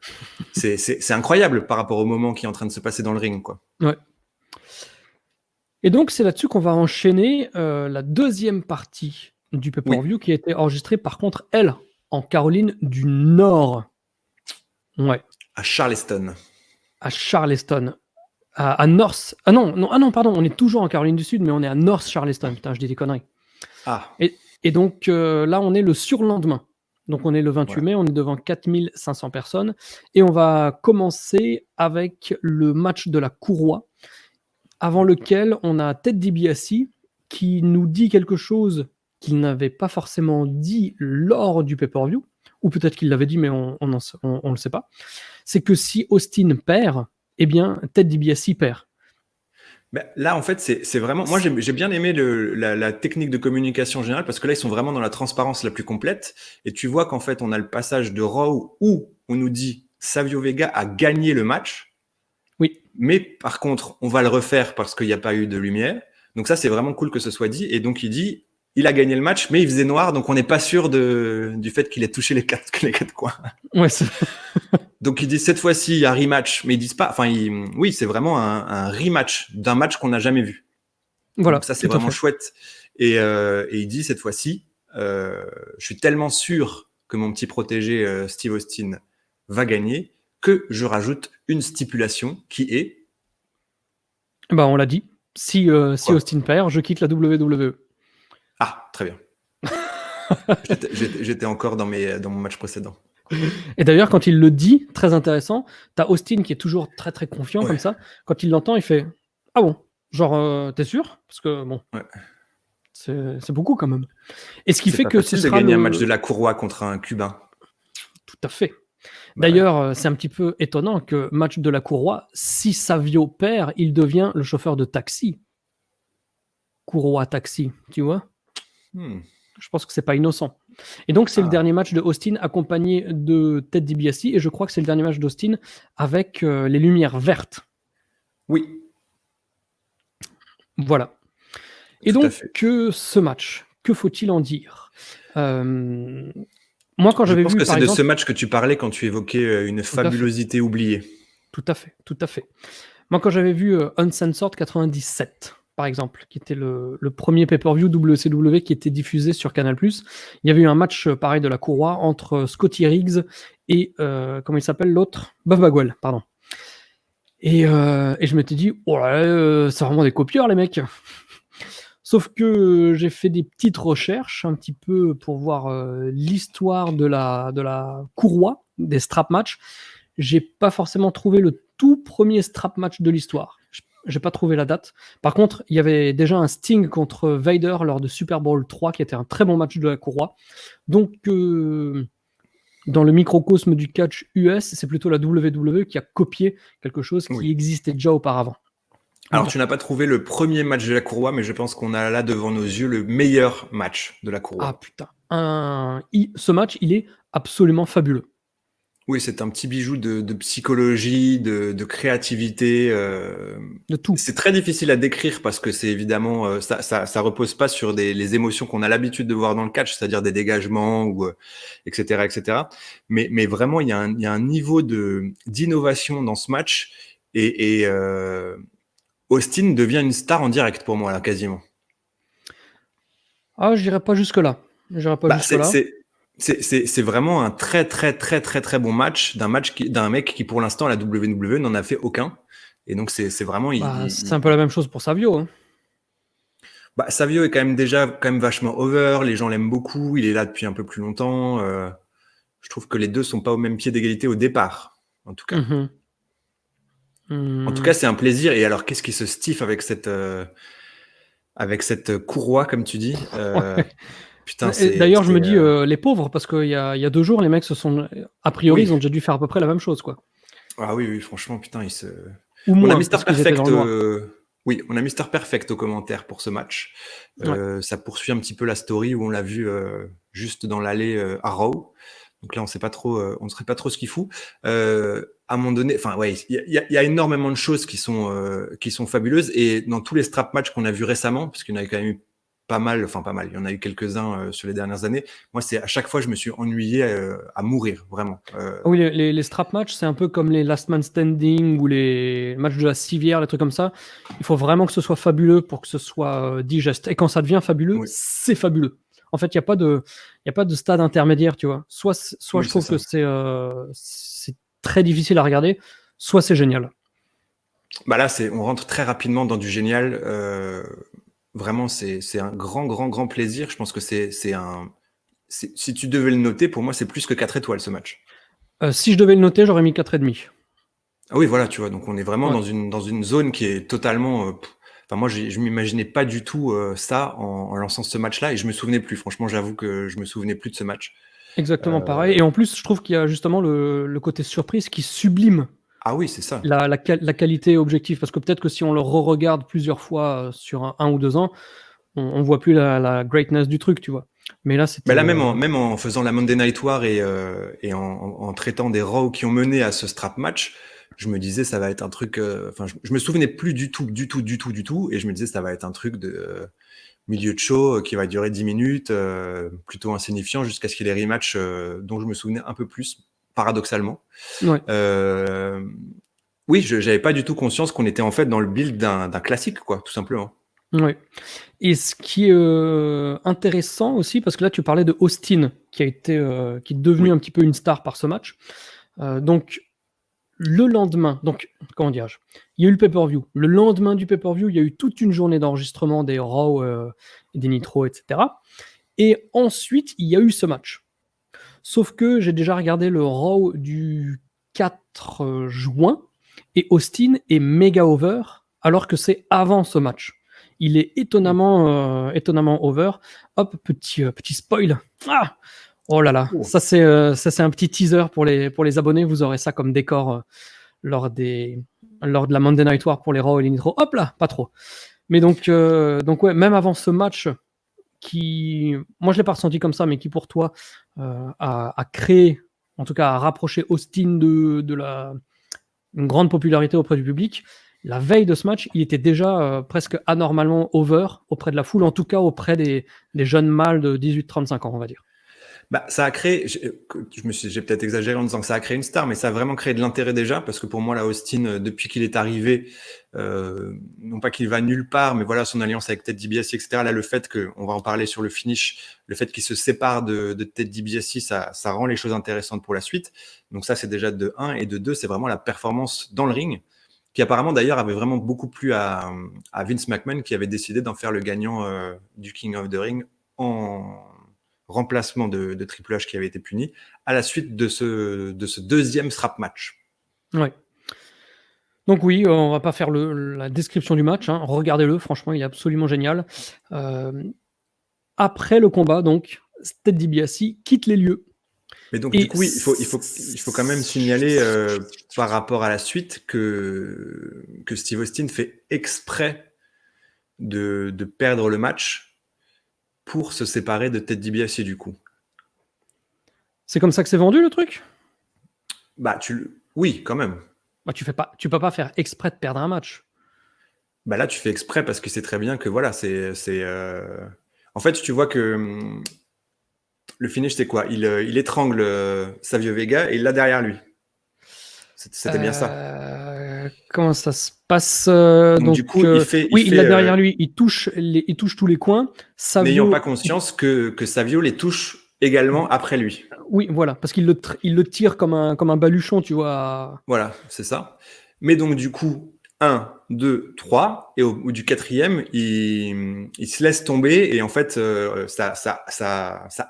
c'est incroyable par rapport au moment qui est en train de se passer dans le ring, quoi. Ouais. Et donc, c'est là-dessus qu'on va enchaîner la deuxième partie du pay-per-view qui a été enregistrée, par contre, elle, en Caroline du Nord. Ouais. À Charleston. À Charleston. À North. Ah non, pardon, on est toujours en Caroline du Sud, mais on est à North Charleston. Putain, je dis des conneries. Ah. Et donc, là, on est le surlendemain. Donc, on est le 28 Ouais. mai, on est devant 4500 personnes. Et on va commencer avec le match de la courroie, avant lequel on a Ted DiBiase qui nous dit quelque chose qu'il n'avait pas forcément dit lors du pay-per-view, ou peut-être qu'il l'avait dit, mais on le sait pas. C'est que si Austin perd, eh bien, Ted DiBiase perd. Ben, là, en fait, c'est vraiment. Moi, j'ai bien aimé la technique de communication générale parce que là, ils sont vraiment dans la transparence la plus complète. Et tu vois qu'en fait, on a le passage de Raw où on nous dit Savio Vega a gagné le match. Oui. Mais par contre, on va le refaire parce qu'il n'y a pas eu de lumière. Donc, ça, c'est vraiment cool que ce soit dit. Et donc, il dit il a gagné le match, mais il faisait noir. Donc, on n'est pas sûr du fait qu'il ait touché les quatre coins. Ouais, Donc ils disent cette fois-ci il y a rematch, mais ils disent pas. Enfin, oui, c'est vraiment un rematch d'un match qu'on n'a jamais vu. voilà. Donc ça c'est vraiment chouette. Et il dit cette fois-ci, je suis tellement sûr que mon petit protégé Steve Austin va gagner que je rajoute une stipulation qui est. Bah, on l'a dit. Si Austin perd, je quitte la WWE. Ah, très bien. J'étais encore dans mon match précédent. Et d'ailleurs, quand il le dit, très intéressant, t'as Austin qui est toujours très très confiant comme ça. Quand il l'entend, il fait ah bon, genre t'es sûr? Parce que bon, c'est beaucoup quand même. Et ce qui fait que ce sera gagner un match de la courroie contre un Cubain. Tout à fait. D'ailleurs, c'est un petit peu étonnant que match de la courroie, si Savio perd, il devient le chauffeur de taxi. Courroie taxi, tu vois? Je pense que c'est pas innocent. Et donc, c'est le dernier match de Austin accompagné de Ted DiBiase. Et je crois que c'est le dernier match d'Austin avec les lumières vertes. Oui. Voilà. Et donc, ce match, que faut-il en dire moi, quand j'avais vu, je pense que c'est de exemple, ce match que tu parlais quand tu évoquais une fabulosité oubliée. Tout à fait, tout à fait. Moi, quand j'avais vu Uncensored 97, par exemple, qui était le premier pay-per-view WCW qui était diffusé sur Canal+. Il y avait eu un match pareil de la courroie entre Scotty Riggs et comment il s'appelle l'autre, Buff Bagwell, pardon. Et je m'étais dit, oh là, c'est vraiment des copieurs les mecs. Sauf que j'ai fait des petites recherches un petit peu pour voir l'histoire de la courroie, des strap matchs. J'ai pas forcément trouvé le tout premier strap match de l'histoire. J'ai pas trouvé la date. Par contre, il y avait déjà un Sting contre Vader lors de Super Bowl 3 qui était un très bon match de la courroie. Donc, dans le microcosme du catch US, c'est plutôt la WWE qui a copié quelque chose qui existait déjà auparavant. Alors, tu n'as pas trouvé le premier match de la courroie, mais je pense qu'on a là devant nos yeux le meilleur match de la courroie. Ah putain. Ce match, il est absolument fabuleux. Oui, c'est un petit bijou de psychologie, de créativité. De tout. C'est très difficile à décrire parce que c'est évidemment ça repose pas sur les émotions qu'on a l'habitude de voir dans le catch, c'est-à-dire des dégagements ou etc. etc. Mais vraiment il y a un niveau d'innovation dans ce match et Austin devient une star en direct pour moi là quasiment. Ah, je dirais pas jusque là. C'est vraiment un très très très très très bon match d'un mec qui pour l'instant à la WWE n'en a fait aucun et donc c'est vraiment c'est un peu la même chose pour Savio hein. Savio est quand même vachement over, les gens l'aiment beaucoup, il est là depuis un peu plus longtemps, je trouve que les deux sont pas au même pied d'égalité au départ en tout cas. En tout cas c'est un plaisir. Et alors qu'est-ce qui se stiffe avec cette courroie comme tu dis. Putain, d'ailleurs, je me dis, les pauvres, parce qu'il y a 2 jours, les mecs se sont. A priori, ils ont déjà dû faire à peu près la même chose, quoi. Ah oui, franchement, putain, Ou moins, on a Mr. Perfect. Oui, on a Mr. Perfect au commentaire pour ce match. Ça poursuit un petit peu la story où on l'a vu juste dans l'allée à Raw. Donc là, on ne sait pas trop ce qu'il fout. À un moment donné, enfin, ouais, il y a énormément de choses qui sont fabuleuses. Et dans tous les strap matchs qu'on a vus récemment, parce qu'il y en a quand même eu pas mal, il y en a eu quelques-uns sur les dernières années. Moi, à chaque fois, je me suis ennuyé à mourir, vraiment. Oui, les strap matchs, c'est un peu comme les Last Man Standing ou les matchs de la civière, les trucs comme ça. Il faut vraiment que ce soit fabuleux pour que ce soit digeste. Et quand ça devient fabuleux, c'est fabuleux. En fait, il n'y a pas de stade intermédiaire, tu vois. Soit je trouve que c'est très difficile à regarder, soit c'est génial. Là, on rentre très rapidement dans du génial. Vraiment, c'est un grand plaisir. Je pense que si tu devais le noter, pour moi, c'est plus que 4 étoiles ce match. Si je devais le noter, j'aurais mis 4,5. Ah oui, voilà, tu vois. Donc, on est vraiment dans une zone qui est totalement. Moi, je m'imaginais pas du tout ça en lançant ce match-là et je me souvenais plus. Franchement, j'avoue que je me souvenais plus de ce match. Exactement pareil. Et en plus, je trouve qu'il y a justement le côté surprise qui sublime. Ah oui, c'est ça. La qualité objective. Parce que peut-être que si on le re-regarde plusieurs fois sur un ou 2 ans, on voit plus la greatness du truc, tu vois. Mais là, c'était. Là, même en faisant la Monday Night War et en traitant des Raw qui ont mené à ce strap match, je me disais ça va être un truc. Je me souvenais plus du tout, et je me disais ça va être un truc de milieu de show qui va durer 10 minutes, plutôt insignifiant jusqu'à ce qu'il y ait des rematchs dont je me souvenais un peu plus, paradoxalement. Ouais. Oui, j'avais pas du tout conscience qu'on était en fait dans le build d'un classique, quoi, tout simplement. Oui. Et ce qui est intéressant aussi, parce que là tu parlais de Austin, qui est devenu un petit peu une star par ce match. Donc le lendemain, comment dirais-je, il y a eu le pay-per-view. Le lendemain du pay-per-view, il y a eu toute une journée d'enregistrement des Raw, des Nitro, etc. Et ensuite, il y a eu ce match. Sauf que j'ai déjà regardé le Raw du 4 juin et Austin est méga over alors que c'est avant ce match. Il est étonnamment over. Hop, petit spoil. Ah, oh là là, ça c'est un petit teaser pour les abonnés. Vous aurez ça comme décor lors de la Monday Night War pour les Raw et les Nitro. Hop là, pas trop. Mais donc ouais, même avant ce match qui, moi je l'ai pas ressenti comme ça, mais qui pour toi a créé, en tout cas a rapproché Austin de une grande popularité auprès du public. La veille de ce match, il était déjà presque anormalement over auprès de la foule, en tout cas auprès des jeunes mâles de 18-35 ans, on va dire. Bah, ça a créé, j'ai peut-être exagéré en disant que ça a créé une star, mais ça a vraiment créé de l'intérêt déjà, parce que pour moi, là, Austin, depuis qu'il est arrivé, non pas qu'il va nulle part, mais voilà, son alliance avec Ted DiBiase, etc. Là, le fait que, on va en parler sur le finish, le fait qu'il se sépare de Ted DiBiase, ça rend les choses intéressantes pour la suite. Donc ça, c'est déjà de 1, et de 2, c'est vraiment la performance dans le ring, qui apparemment d'ailleurs avait vraiment beaucoup plu à Vince McMahon, qui avait décidé d'en faire le gagnant du King of the Ring en remplacement de Triple H qui avait été puni à la suite de ce deuxième strap match. Ouais. Donc oui, on va pas faire la description du match, hein. Regardez-le, franchement, il est absolument génial. Après le combat, donc, Ted DiBiase quitte les lieux. Mais donc, Et du coup, oui, il faut quand même signaler par rapport à la suite que Steve Austin fait exprès de perdre le match pour se séparer de Ted DiBiase du coup. C'est comme ça que c'est vendu le truc? Bah, oui, quand même. Bah, tu peux pas faire exprès de perdre un match. Bah là, tu fais exprès parce que c'est très bien que voilà, En fait, tu vois que le finish, c'est quoi? Il étrangle Savio Vega et il l'a derrière lui. C'était bien ça. Comment ça se passe? Donc, du coup, oui, il l'a derrière lui, il touche tous les coins. N'ayant Savio, pas conscience que Savio les touche également après lui. oui, voilà, parce qu'il le tire comme un baluchon, tu vois. Voilà, c'est ça. Mais donc, du coup, 1, 2, 3, et au bout du 4e, il se laisse tomber, et en fait, ça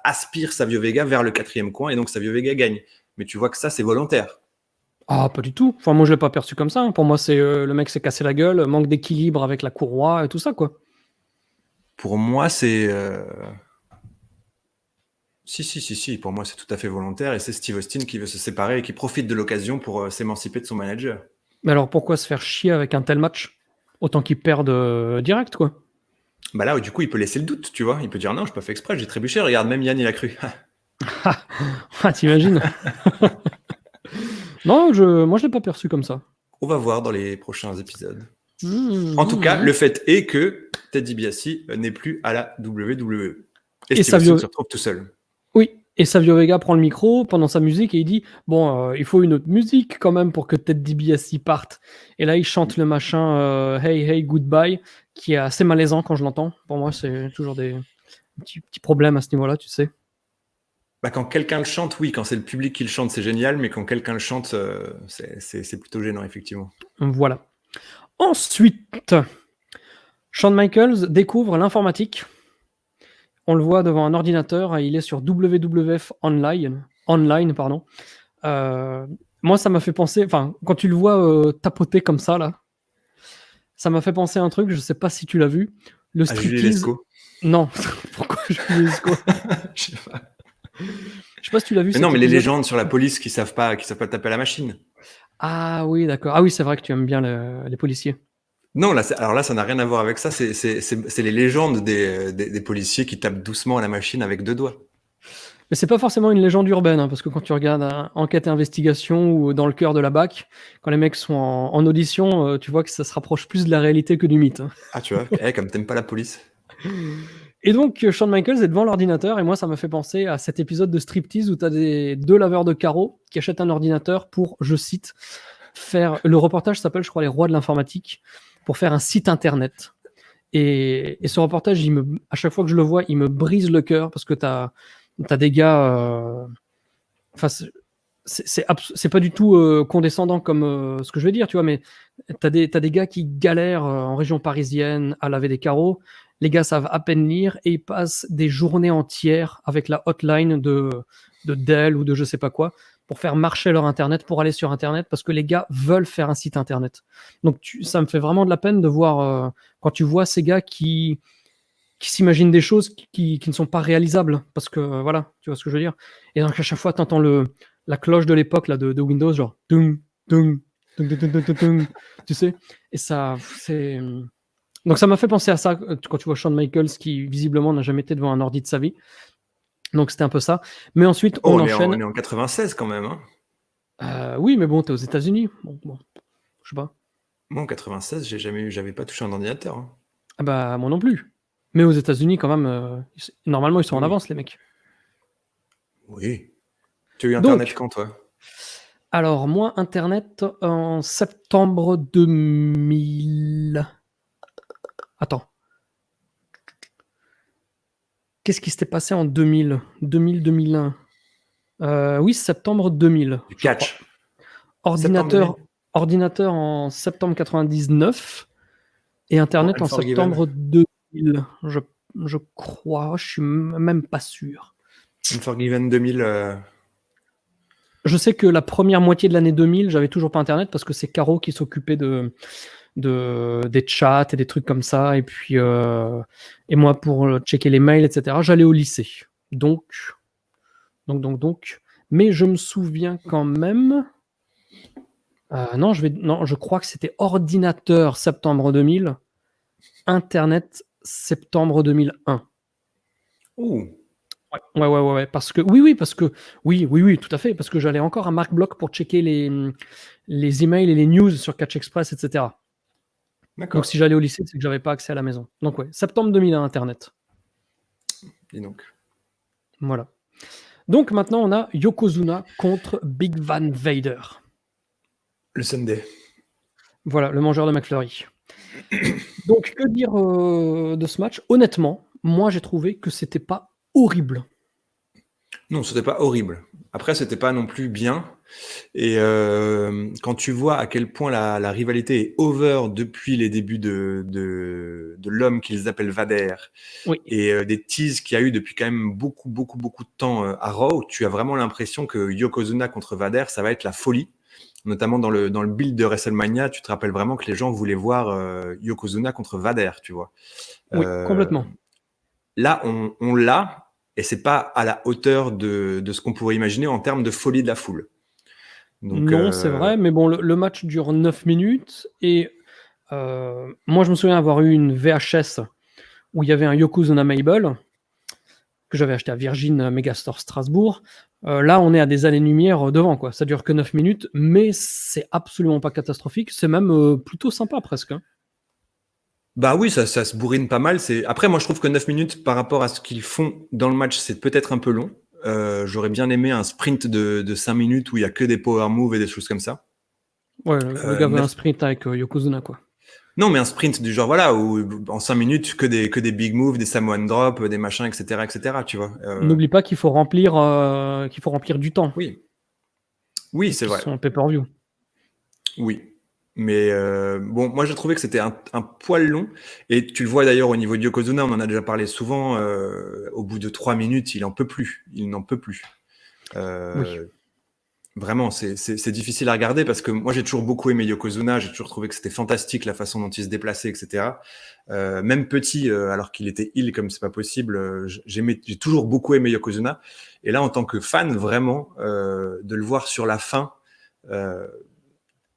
aspire Savio Vega vers le 4e coin, et donc Savio Vega gagne. Mais tu vois que ça, c'est volontaire. Ah, pas du tout. Enfin, moi, je l'ai pas perçu comme ça, hein. Pour moi, c'est le mec s'est cassé la gueule, manque d'équilibre avec la courroie et tout ça, quoi. Pour moi, c'est... Si, pour moi, c'est tout à fait volontaire, et c'est Steve Austin qui veut se séparer et qui profite de l'occasion pour s'émanciper de son manager. Mais alors, pourquoi se faire chier avec un tel match? Autant qu'il perde direct, quoi. Bah là, du coup, il peut laisser le doute, tu vois. Il peut dire non, je pas fait exprès, j'ai trébuché. Regarde, même Yann, il a cru. Ah, t'imagines? Non, moi, je l'ai pas perçu comme ça. On va voir dans les prochains épisodes. En tout cas, le fait est que Ted DiBiase n'est plus à la WWE. Et Steve Austin se retrouve tout seul. Oui, et Savio Vega prend le micro pendant sa musique et il dit « Bon, il faut une autre musique quand même pour que Ted DiBiase parte. » Et là, il chante le machin Hey, hey, goodbye », qui est assez malaisant quand je l'entends. Pour moi, c'est toujours des petits problèmes à ce niveau-là, tu sais. Bah, quand quelqu'un le chante, oui, quand c'est le public qui le chante, c'est génial, mais quand quelqu'un le chante, c'est plutôt gênant, effectivement. Voilà. Ensuite, Shawn Michaels découvre l'informatique. On le voit devant un ordinateur, il est sur WWF Online, pardon. Moi, ça m'a fait penser, enfin, quand tu le vois tapoter comme ça, là, ça m'a fait penser à un truc, je sais pas si tu l'as vu. Le Julie striptease. Lescaut. Non, pourquoi Julie Lescaut? Je sais pas. Je sais pas si tu l'as vu. Mais non, mais les légendes sur la police qui savent pas taper à la machine. Ah oui, d'accord. Ah oui, c'est vrai que tu aimes bien les policiers. Non, alors là, ça n'a rien à voir avec ça. C'est les légendes des policiers qui tapent doucement à la machine avec 2 doigts. Mais c'est pas forcément une légende urbaine, hein, parce que quand tu regardes Enquête et Investigation ou Dans le cœur de la BAC, quand les mecs sont en audition, tu vois que ça se rapproche plus de la réalité que du mythe, hein. Ah, tu vois, comme t'aimes pas la police. Et donc, Shawn Michaels est devant l'ordinateur, et moi, ça m'a fait penser à cet épisode de Striptease où tu as deux laveurs de carreaux qui achètent un ordinateur pour, je cite, faire. Le reportage s'appelle, je crois, Les Rois de l'informatique, pour faire un site internet. Et ce reportage, à chaque fois que je le vois, il me brise le cœur parce que tu as des gars. Enfin, c'est pas du tout condescendant comme ce que je vais dire, tu vois, mais t'as des gars qui galèrent en région parisienne à laver des carreaux. Les gars savent à peine lire et ils passent des journées entières avec la hotline de Dell ou de je sais pas quoi pour faire marcher leur internet, pour aller sur internet, parce que les gars veulent faire un site internet. Donc ça me fait vraiment de la peine de voir quand tu vois ces gars qui s'imaginent des choses qui ne sont pas réalisables, parce que voilà, tu vois ce que je veux dire. Et donc à chaque fois, tu entends la cloche de l'époque là de Windows, genre dung, dung, dung, dung, dung, dung, dung, tu sais. Et ça, c'est. Donc ça m'a fait penser à ça quand tu vois Shawn Michaels qui visiblement n'a jamais été devant un ordi de sa vie. Donc c'était un peu ça. Mais ensuite, on enchaîne. On est en 96 quand même. Hein. Oui, mais bon, t'es aux États-Unis. Bon, je sais pas. Moi, en 96, j'avais pas touché un ordinateur. Hein. Ah bah, moi non plus. Mais aux États-Unis, quand même, normalement, ils sont en avance, les mecs. Oui. Tu as eu Internet Donc, quand, toi? alors moi, Internet en septembre 2000. Attends, qu'est-ce qui s'était passé en 2000? 2000-2001? Oui, septembre 2000, Du je crois. catch. Septembre Ordinateur, 2000. ordinateur en septembre 99 et Bon, Internet en Unforgiven. septembre 2000, je crois, je suis même pas sûr. Unforgiven 2000. Je sais que la première moitié de l'année 2000, j'avais toujours pas Internet parce que c'est Caro qui s'occupait des chats et des trucs comme ça. Et puis, et moi, pour checker les mails, etc., j'allais au lycée. Donc. Mais je me souviens quand même. Non, je crois que c'était ordinateur septembre 2000, Internet septembre 2001. Ouh. Ouais. Parce que oui, oui, tout à fait, parce que j'allais encore à MarcBlock pour checker les emails et les news sur Catch Express, etc. Donc D'accord. si j'allais au lycée, c'est que j'avais pas accès à la maison. Donc ouais, septembre 2001, Internet. Dis donc. Voilà. Donc maintenant, on a Yokozuna contre Big Van Vader. Le Sunday. Voilà, le mangeur de McFlurry. Donc que dire de ce match? Honnêtement, moi j'ai trouvé que c'était pas horrible. Non, c'était pas horrible. Après, c'était pas non plus bien. Et quand tu vois à quel point la rivalité est over depuis les débuts de l'homme qu'ils appellent Vader Oui, et des teases qu'il y a eu depuis quand même beaucoup de temps à Raw, tu as vraiment l'impression que Yokozuna contre Vader, ça va être la folie. Notamment dans le build de WrestleMania, tu te rappelles vraiment que les gens voulaient voir Yokozuna contre Vader, tu vois. oui, Euh, complètement. Là, on l'a, et c'est pas à la hauteur de ce qu'on pourrait imaginer en termes de folie de la foule. Donc, Non, c'est vrai, mais bon, le match dure 9 minutes et moi je me souviens avoir eu une VHS où il y avait un Yokozuna Mabel que j'avais acheté à Virgin Megastore Strasbourg. Là, on est à des années-lumière devant, quoi. Ça dure que 9 minutes, mais c'est absolument pas catastrophique. C'est même plutôt sympa presque, hein. bah oui, ça se bourrine pas mal. Après, moi, je trouve que 9 minutes par rapport à ce qu'ils font dans le match, c'est peut-être un peu long. J'aurais bien aimé un sprint de 5 minutes où il y a que des power moves et des choses comme ça. Ouais, le gars veut un 9 sprint avec Yokozuna, quoi. Non, mais un sprint du genre, voilà, où en 5 minutes, que des big moves, des Samoan drop, des machins, etc., tu vois. N'oublie pas qu'il faut remplir du temps, Oui, oui, c'est puisqu'ils vrai. sont en pay-per-view. Oui. Mais bon, moi j'ai trouvé que c'était un poil long. Et tu le vois d'ailleurs au niveau de Yokozuna, on en a déjà parlé souvent. Au bout de 3 minutes, il en peut plus. Il n'en peut plus. Oui. Euh, Vraiment, c'est difficile à regarder parce que moi j'ai toujours beaucoup aimé Yokozuna. J'ai toujours trouvé que c'était fantastique la façon dont il se déplaçait, etc. Même petit, alors qu'il était heel comme c'est pas possible, j'ai toujours beaucoup aimé Yokozuna. Et là, en tant que fan, vraiment, de le voir sur la fin.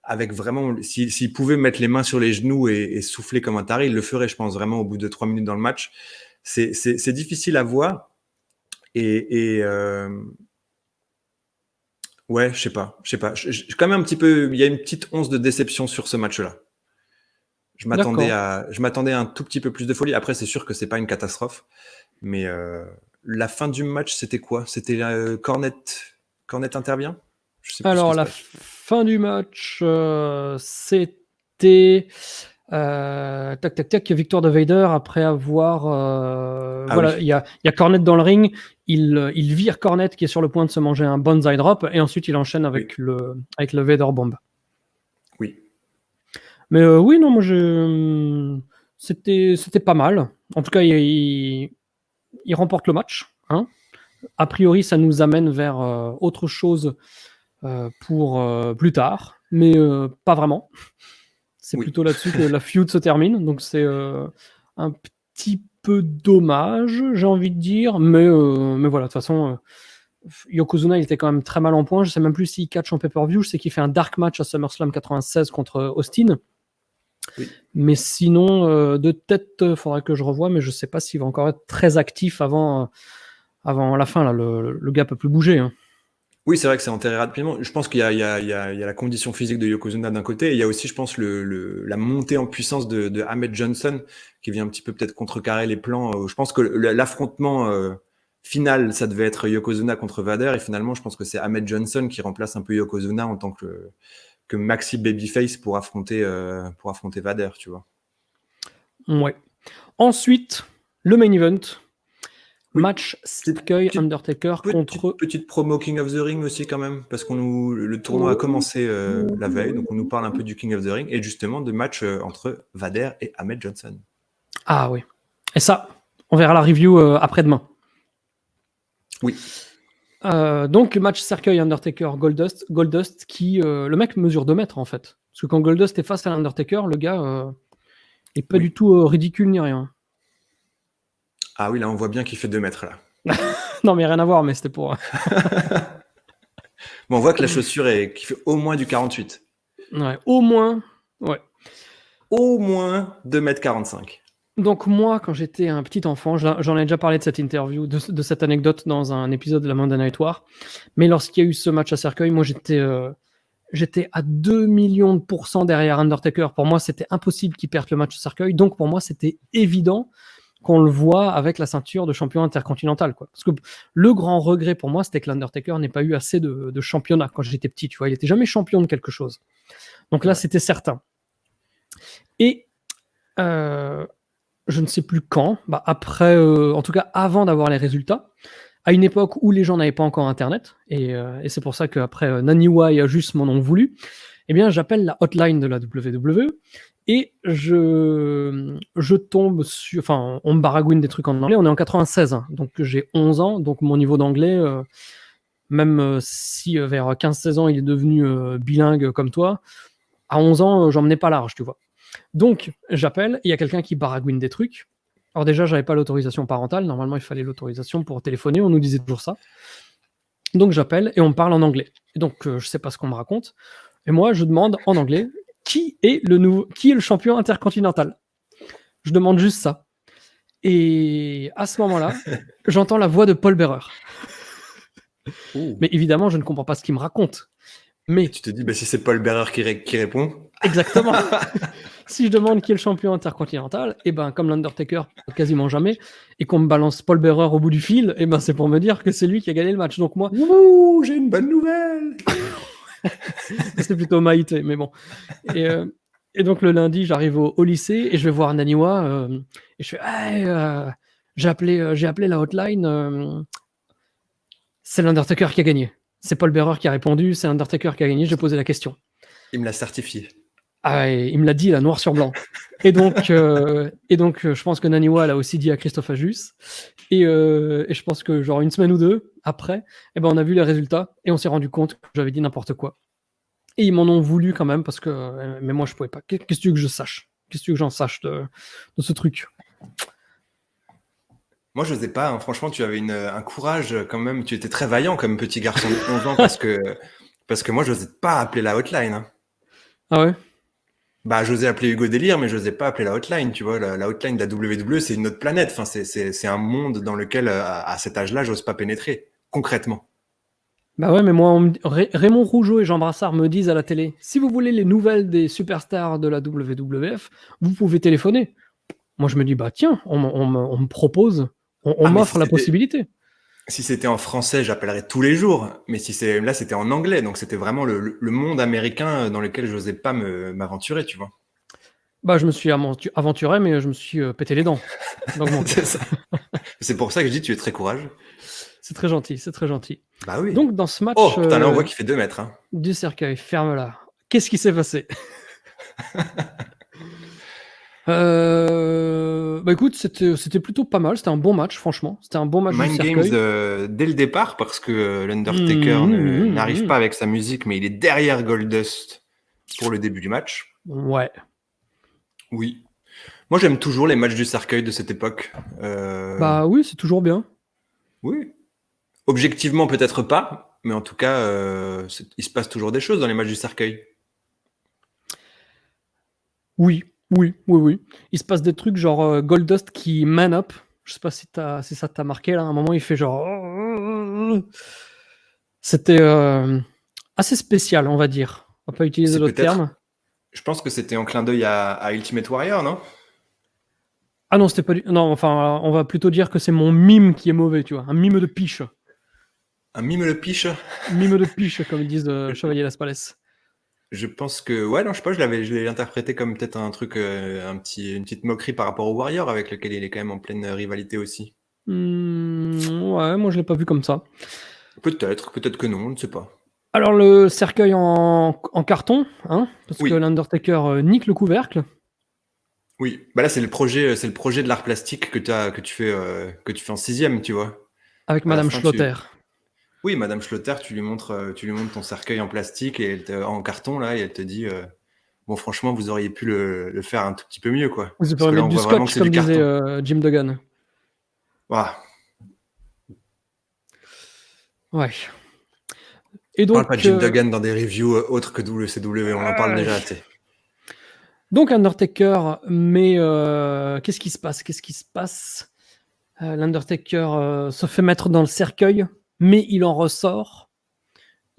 Avec vraiment, s'il pouvait mettre les mains sur les genoux et souffler comme un taré, il le ferait, je pense, vraiment au bout de 3 minutes dans le match. C'est difficile à voir. Et ouais, je sais pas. Quand même un petit peu, il y a une petite once de déception sur ce match-là. D'accord. Je m'attendais à un tout petit peu plus de folie. Après, c'est sûr que c'est pas une catastrophe. Mais la fin du match, c'était quoi? C'était Cornette intervient? Je sais plus ce Alors, qui se la passe. fin du match, c'était tac, tac, tac, victoire de Vader après avoir. Ah Voilà, oui, il y a Cornette dans le ring. Il vire Cornette qui est sur le point de se manger un banzai drop et ensuite il enchaîne oui, avec le Vader Bomb. oui. Mais oui, non, moi c'était pas mal. En tout cas, il remporte le match, hein. A priori, ça nous amène vers autre chose pour plus tard, mais pas vraiment. C'est Oui. plutôt là-dessus que la feud se termine, donc c'est un petit peu dommage, j'ai envie de dire, mais voilà, de toute façon, Yokozuna il était quand même très mal en point. Je sais même plus s'il catch en pay-per-view. Je sais qu'il fait un dark match à SummerSlam 96 contre Austin. Oui. Mais sinon, de tête, il faudrait que je revoie, mais je sais pas s'il va encore être très actif avant la fin. Là, le gars peut plus bouger, hein. Oui, c'est vrai que c'est enterré rapidement. Je pense qu'il y a la condition physique de Yokozuna d'un côté, et il y a aussi, je pense, la montée en puissance de Ahmed Johnson qui vient un petit peu peut-être contrecarrer les plans. Je pense que l'affrontement finale, ça devait être Yokozuna contre Vader, et finalement, je pense que c'est Ahmed Johnson qui remplace un peu Yokozuna en tant que maxi babyface pour affronter Vader, tu vois. Ouais. Ensuite, le main event. Oui. Match Cercueil Undertaker contre... Petite promo King of the Ring aussi quand même, parce qu'on le tournoi a commencé la veille, donc on nous parle un peu du King of the Ring, et justement de match entre Vader et Ahmed Johnson. Ah oui. Et ça, on verra la review après-demain. Oui. Donc, match Cercueil Undertaker Goldust qui... le mec mesure 2 mètres en fait. Parce que quand Goldust est face à l'Undertaker, le gars est pas du tout ridicule ni rien. Ah oui, là on voit bien qu'il fait 2 mètres là. Non mais rien à voir, mais c'était pour... Bon, on voit que la chaussure qui fait au moins du 48. Ouais, au moins... Ouais. Au moins 2,45 m. Donc moi, quand j'étais un petit enfant, j'en ai déjà parlé de cette interview, de cette anecdote dans un épisode de la Monday Night War, mais lorsqu'il y a eu ce match à Cercueil, moi j'étais à 2 millions de % derrière Undertaker. Pour moi, c'était impossible qu'il perde le match à Cercueil, donc pour moi, c'était évident qu'on le voit avec la ceinture de champion intercontinental, quoi. Parce que le grand regret pour moi, c'était que l'Undertaker n'ait pas eu assez de championnat quand j'étais petit, tu vois. Il n'était jamais champion de quelque chose. Donc là, c'était certain. Et... je ne sais plus quand, après, en tout cas avant d'avoir les résultats, à une époque où les gens n'avaient pas encore Internet, et c'est pour ça qu'après Naniwa et Ajus m'en ont voulu, eh bien j'appelle la hotline de la WWE, et je tombe sur... Enfin, on me baragouine des trucs en anglais, on est en 96, hein, donc j'ai 11 ans, donc mon niveau d'anglais, même si vers 15-16 ans il est devenu bilingue comme toi, à 11 ans, j'en menais pas large, tu vois. Donc, j'appelle, il y a quelqu'un qui baragouine des trucs. Alors déjà, j'avais pas l'autorisation parentale. Normalement, il fallait l'autorisation pour téléphoner. On nous disait toujours ça. Donc, j'appelle et on me parle en anglais. Et donc, je sais pas ce qu'on me raconte. Et moi, je demande en anglais qui est le champion intercontinental. Je demande juste ça. Et à ce moment-là, j'entends la voix de Paul Bearer. Mais évidemment, je ne comprends pas ce qu'il me raconte. Mais et tu te dis, si c'est Paul Bearer qui répond. Exactement. Si je demande qui est le champion intercontinental, et ben comme l'Undertaker quasiment jamais, et qu'on me balance Paul Bearer au bout du fil, et ben c'est pour me dire que c'est lui qui a gagné le match. Donc moi, ouh, j'ai une bonne nouvelle. c'était plutôt Maïté, mais bon. Et donc le lundi, j'arrive au lycée et je vais voir Naniwa et je fais j'ai appelé la hotline. C'est l'Undertaker qui a gagné. C'est Paul Bearer qui a répondu. C'est l'Undertaker qui a gagné. J'ai posé la question. Il me l'a certifié. Ah, il me l'a dit là, noir sur blanc. Et donc, je pense que Naniwa l'a aussi dit à Christophe Ajus. Et je pense que genre une semaine ou deux après, on a vu les résultats et on s'est rendu compte que j'avais dit n'importe quoi. Et ils m'en ont voulu quand même parce que, mais moi je pouvais pas. Qu'est-ce que tu veux que je sache? Qu'est-ce que tu veux que j'en sache de ce truc? Moi, je n'osais pas. Hein. Franchement, tu avais un courage quand même. Tu étais très vaillant comme petit garçon de 11 ans parce que moi, je n'osais pas appeler la hotline. Hein. Ah ouais? J'osais appeler Hugo Délire, mais je n'osais pas appeler la hotline. Tu vois, la hotline de la WWE, c'est une autre planète. Enfin, c'est un monde dans lequel, à cet âge-là, j'ose pas pénétrer concrètement. Bah ouais, mais moi, Raymond Rougeau et Jean Brassard me disent à la télé, si vous voulez les nouvelles des superstars de la WWF, vous pouvez téléphoner. Moi, je me dis, tiens, on me propose, on m'offre la possibilité. Si c'était en français, j'appellerais tous les jours. Mais là, c'était en anglais. Donc, c'était vraiment le monde américain dans lequel j'osais pas m'aventurer, tu vois. Je me suis aventuré, mais je me suis pété les dents. Donc, bon. C'est ça. C'est pour ça que je dis tu es très courageux. C'est très gentil, c'est très gentil. Bah oui. Donc, dans ce match... Oh, putain, là, on voit qu'il fait 2 mètres. Hein. Du cercueil, ferme-la. Qu'est-ce qui s'est passé? Écoute, c'était plutôt pas mal. C'était un bon match, franchement. C'était un bon match Mind du cercueil. Games dès le départ, parce que l'Undertaker n'arrive pas avec sa musique, mais il est derrière Goldust pour le début du match. Ouais. Oui. Moi, j'aime toujours les matchs du cercueil de cette époque. Oui, c'est toujours bien. Oui. Objectivement, peut-être pas, mais en tout cas, il se passe toujours des choses dans les matchs du cercueil. Oui. Il se passe des trucs genre Goldust qui man up. Je sais pas si ça t'a marqué là. À un moment, il fait genre. C'était assez spécial, on va dire. On va pas utiliser d'autres termes. Je pense que c'était en clin d'œil à Ultimate Warrior, non? Ah non, c'était pas du... Non, enfin, on va plutôt dire que c'est mon mime qui est mauvais, tu vois. Un mime de piche. Un mime le piche. Mime de piche, comme ils disent Chevalier Las Palais. Je pense que ouais, non, je sais pas, je l'ai interprété comme peut-être un truc, une petite moquerie par rapport au Warrior avec lequel il est quand même en pleine rivalité aussi. Ouais, moi je l'ai pas vu comme ça. Peut-être que non, on ne sait pas. Alors le cercueil en carton, hein, parce que Oui, l'Undertaker nique le couvercle oui. Bah là, c'est le projet de l'art plastique que tu fais en sixième, tu vois. avec À la Madame fin, Schlotter. oui, Madame Schlotter, tu lui montres ton cercueil en plastique et en carton là, et elle te dit, bon, franchement, vous auriez pu le faire un tout petit peu mieux, quoi. Vous Parce pourrez que là, mettre on du voit vraiment que scotch, c'est du comme disait carton. Jim Duggan. Ouah, Ouais. Et parle pas de donc, Jim Duggan dans des reviews autres que WCW, on en parle déjà assez. donc Undertaker, mais qu'est-ce qui se passe? Qu'est-ce qui se passe? L'Undertaker se fait mettre dans le cercueil, mais il en ressort.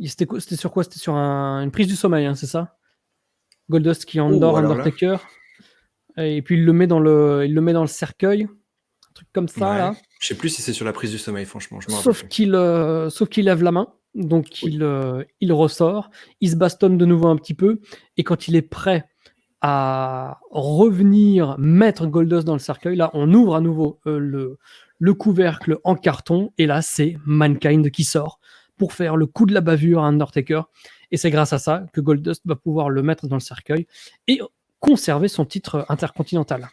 C'était sur quoi? C'était sur une prise du sommeil, hein, c'est ça? Goldust qui Oh, endort alors là, Undertaker, et puis il le met dans le cercueil, un truc comme ça ouais. là. Je sais plus si c'est sur la prise du sommeil, franchement, je me rappelle Sauf plus. qu'il lève la main, donc Oui, il ressort, il se bastonne de nouveau un petit peu, et quand il est prêt à revenir mettre Goldust dans le cercueil, là on ouvre à nouveau le couvercle en carton, et là c'est Mankind qui sort pour faire le coup de la bavure à Undertaker, et c'est grâce à ça que Goldust va pouvoir le mettre dans le cercueil et conserver son titre intercontinental.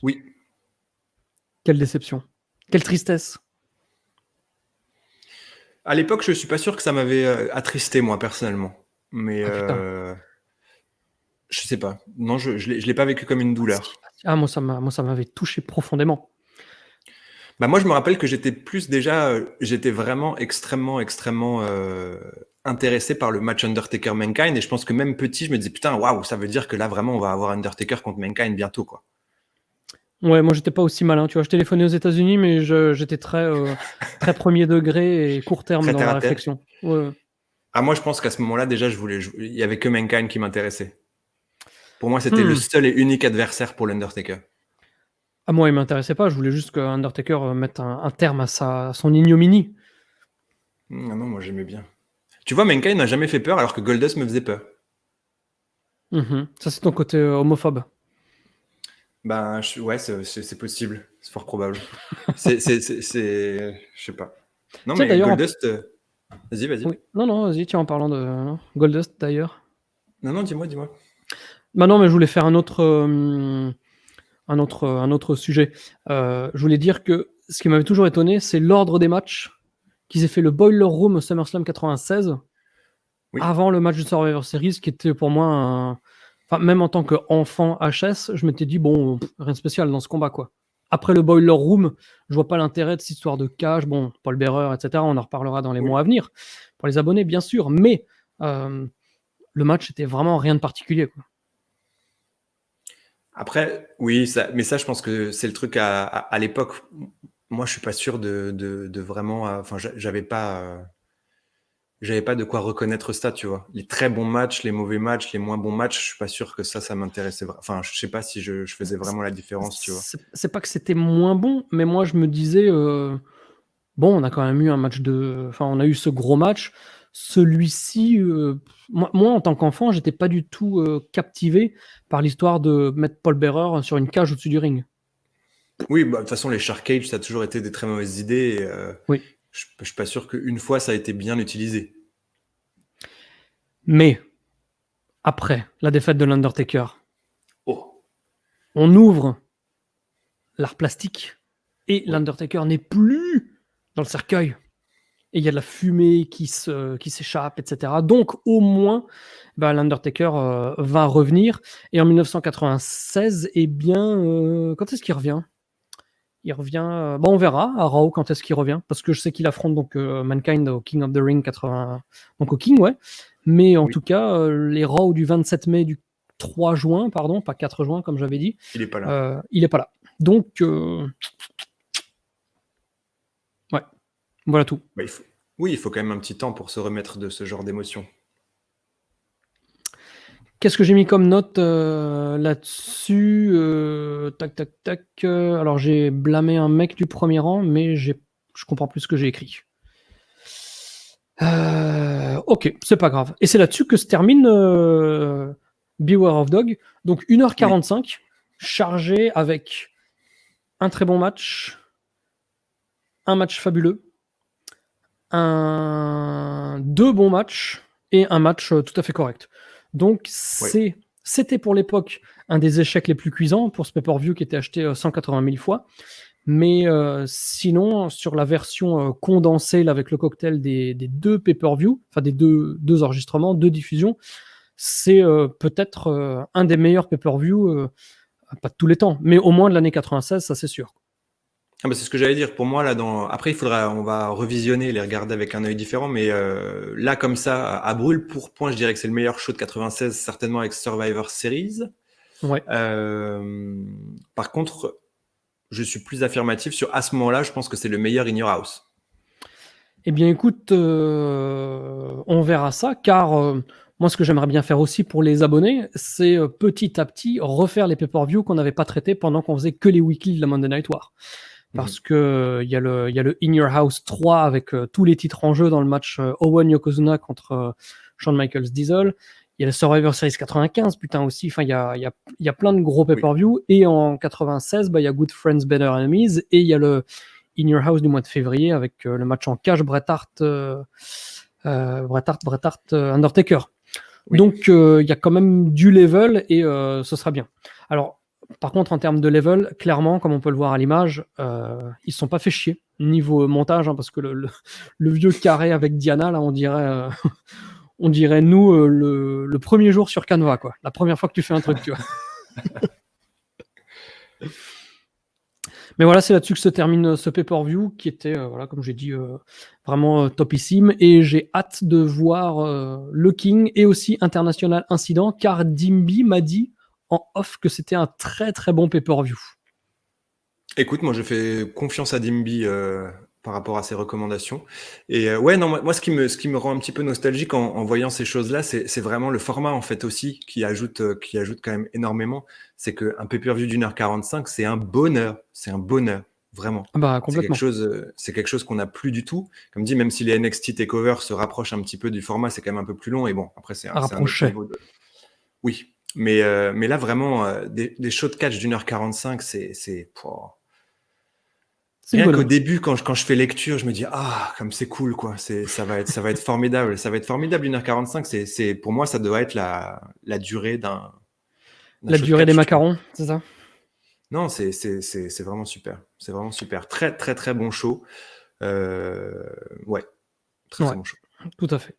oui. Quelle déception, quelle tristesse. À l'époque, je suis pas sûr que ça m'avait attristé, moi, personnellement. Mais Ah putain. je sais pas. Non, je l'ai pas vécu comme une Ah, si. douleur. Ah, moi, ça m'avait touché profondément. Bah, moi, je me rappelle que j'étais plus déjà, j'étais vraiment extrêmement intéressé par le match Undertaker-Mankind. Et je pense que même petit, je me disais, putain, waouh, ça veut dire que là, vraiment, on va avoir Undertaker contre Mankind bientôt, quoi. Ouais, moi, j'étais pas aussi malin. Tu vois, je téléphonais aux États-Unis, mais j'étais très premier degré et court terme Très dans terre la à terre. réflexion. Ouais. Ah, moi, je pense qu'à ce moment-là, déjà, il y avait que Mankind qui m'intéressait. Pour moi, c'était le Hmm. seul et unique adversaire pour l'Undertaker. Ah, moi, il m'intéressait pas. Je voulais juste que Undertaker mette un terme à son ignominie. Ah non, moi, j'aimais bien. Tu vois, Mankind n'a jamais fait peur alors que Goldust me faisait peur. Mhm. Ça, c'est ton côté homophobe. Ben, ouais, c'est possible. C'est fort probable. Je sais pas. Non, Tiens, mais d'ailleurs, Goldust. Vas-y, oui. vas-y. Non, non, vas-y, tiens, en parlant de Goldust, d'ailleurs. Non, non, dis-moi. Bah non, mais je voulais faire un autre sujet. Je voulais dire que ce qui m'avait toujours étonné, c'est l'ordre des matchs, qu'ils aient fait le Boiler Room au SummerSlam 96 Oui. avant le match de Survivor Series, qui était pour moi enfin, même en tant qu'enfant HS, je m'étais dit, bon, rien de spécial dans ce combat, quoi. Après le Boiler Room, je vois pas l'intérêt de cette histoire de cage. Bon, Paul Bearer, etc., on en reparlera dans les Oui. mois à venir, pour les abonnés, bien sûr, mais euh, le match était vraiment rien de particulier, quoi. Après, oui, mais ça, je pense que c'est le truc à l'époque. Moi, je suis pas sûr de vraiment. Enfin, j'avais pas de quoi reconnaître ça, tu vois. Les très bons matchs, les mauvais matchs, les moins bons matchs, je suis pas sûr que ça m'intéressait. Enfin, je sais pas si je faisais vraiment la différence, tu vois. C'est pas que c'était moins bon, mais moi je me disais, bon, on a quand même eu un match enfin, on a eu ce gros match. Celui-ci, moi, en tant qu'enfant, j'étais pas du tout captivé par l'histoire de mettre Paul Bearer sur une cage au-dessus du ring. Oui, bah, de toute façon, les Shark Cage, ça a toujours été des très mauvaises idées. Et, Oui. je suis pas sûr qu'une fois, ça a été bien utilisé. Mais après la défaite de l'Undertaker, Oh, on ouvre l'art plastique et oui. l'Undertaker n'est plus dans le cercueil. Et il y a de la fumée qui s'échappe, etc. Donc, au moins, bah, l'Undertaker va revenir. Et en 1996, eh bien, quand est-ce qu'il revient? Il revient, on verra à Raw quand est-ce qu'il revient, parce que je sais qu'il affronte donc Mankind au King of the Ring 80, donc au King, ouais. Mais en Oui, tout cas, les Raw du 27 mai, du 3 juin, pardon, pas 4 juin comme j'avais dit, il est pas là. il est pas là. Donc, ouais, voilà tout. Bah, oui, il faut quand même un petit temps pour se remettre de ce genre d'émotion. Qu'est-ce que j'ai mis comme note là-dessus tac, tac, tac. Alors, j'ai blâmé un mec du premier rang, mais je comprends plus ce que j'ai écrit. Ok, c'est pas grave. Et c'est là-dessus que se termine Beware of Dog. Donc 1h45, chargé avec un très bon match, un match fabuleux, deux bons matchs et un match tout à fait correct. Donc c'était pour l'époque un des échecs les plus cuisants pour ce pay-per-view qui était acheté 180 000 fois. Mais sinon, sur la version condensée là, avec le cocktail des deux pay-per-view, enfin des deux enregistrements, deux diffusions, c'est peut-être un des meilleurs pay-per-view, pas de tous les temps, mais au moins de l'année 96, ça c'est sûr. Ah bah c'est ce que j'allais dire. Pour moi, là, après, on va revisionner, les regarder avec un œil différent, mais là, comme ça, à brûle pour point, je dirais que c'est le meilleur show de 96, certainement avec Survivor Series. Ouais. Par contre, je suis plus affirmatif sur, à ce moment-là, je pense que c'est le meilleur In Your House. Eh bien, écoute, on verra ça, car moi, ce que j'aimerais bien faire aussi pour les abonnés, c'est petit à petit refaire les pay-per-view qu'on n'avait pas traités pendant qu'on faisait que les weekly de la Monday Night War. Parce que il y a le In Your House 3 avec tous les titres en jeu dans le match Owen Yokozuna contre Shawn Michaels Diesel. Il y a le Survivor Series 95, putain aussi. Enfin, il y a plein de gros pay-per-view. Et en 96, il y a Good Friends, Better Enemies. Et il y a le In Your House du mois de février avec le match en cage Bret Hart, Undertaker. Oui. Donc, il y a quand même du level et ce sera bien. Alors, par contre, en termes de level, clairement, comme on peut le voir à l'image, ils se sont pas fait chier niveau montage, hein, parce que le vieux carré avec Diana, là, on dirait nous le premier jour sur Canva, quoi. La première fois que tu fais un truc, tu vois. Mais voilà, c'est là-dessus que se termine ce pay-per-view qui était, voilà, comme j'ai dit, vraiment topissime. Et j'ai hâte de voir le King et aussi International Incident, car Dimby m'a dit en off que c'était un très très bon pay-per-view. Écoute, moi je fais confiance à Dimby par rapport à ses recommandations. Et ouais, non, moi ce qui me rend un petit peu nostalgique en voyant ces choses-là, c'est vraiment le format en fait aussi qui ajoute quand même énormément. C'est qu'un pay-per-view d'1h45, c'est un bonheur, vraiment. Bah, complètement. C'est quelque chose qu'on n'a plus du tout. Comme dit, même si les NXT Takeover se rapprochent un petit peu du format, c'est quand même un peu plus long. Et bon, après c'est un autre niveau de... Oui, mais là vraiment, des shows de catch d'1h45, c'est... Rien qu'au début, quand je fais lecture, je me dis comme c'est cool, quoi. Ça va être formidable. Ça va être formidable 1h45. C'est pour moi, ça doit être la durée d'un la durée des macarons, c'est ça? Non, c'est vraiment super. C'est vraiment super. Très très très bon show. Ouais, très bon show. Tout à fait.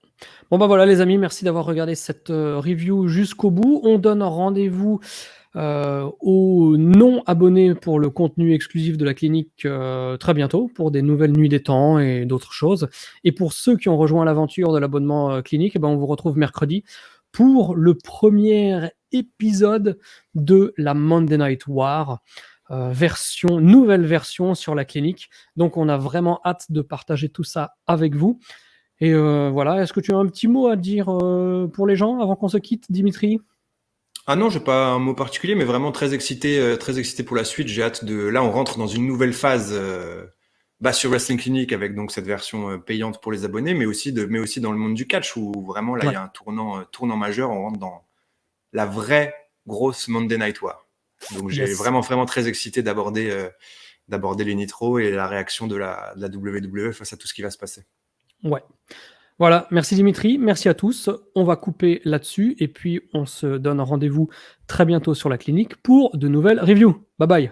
Bon bah voilà les amis, merci d'avoir regardé cette review jusqu'au bout. On donne rendez-vous aux non-abonnés pour le contenu exclusif de la clinique très bientôt, pour des nouvelles nuits des temps et d'autres choses. Et pour ceux qui ont rejoint l'aventure de l'abonnement clinique, on vous retrouve mercredi pour le premier épisode de la Monday Night War, nouvelle version sur la clinique. Donc on a vraiment hâte de partager tout ça avec vous. Et voilà, est-ce que tu as un petit mot à dire pour les gens avant qu'on se quitte, Dimitri ? Ah non, j'ai pas un mot particulier, mais vraiment très excité pour la suite. J'ai hâte de... Là, on rentre dans une nouvelle phase sur Wrestling Clinic avec donc cette version payante pour les abonnés, mais aussi dans le monde du catch où vraiment là il y a un tournant majeur. On rentre dans la vraie grosse Monday Night War. Donc j'ai vraiment très excité d'aborder les Nitro et la réaction de la WWE face à tout ce qui va se passer. Ouais. Voilà, merci Dimitri, merci à tous. On va couper là-dessus et puis on se donne rendez-vous très bientôt sur la clinique pour de nouvelles reviews. Bye bye.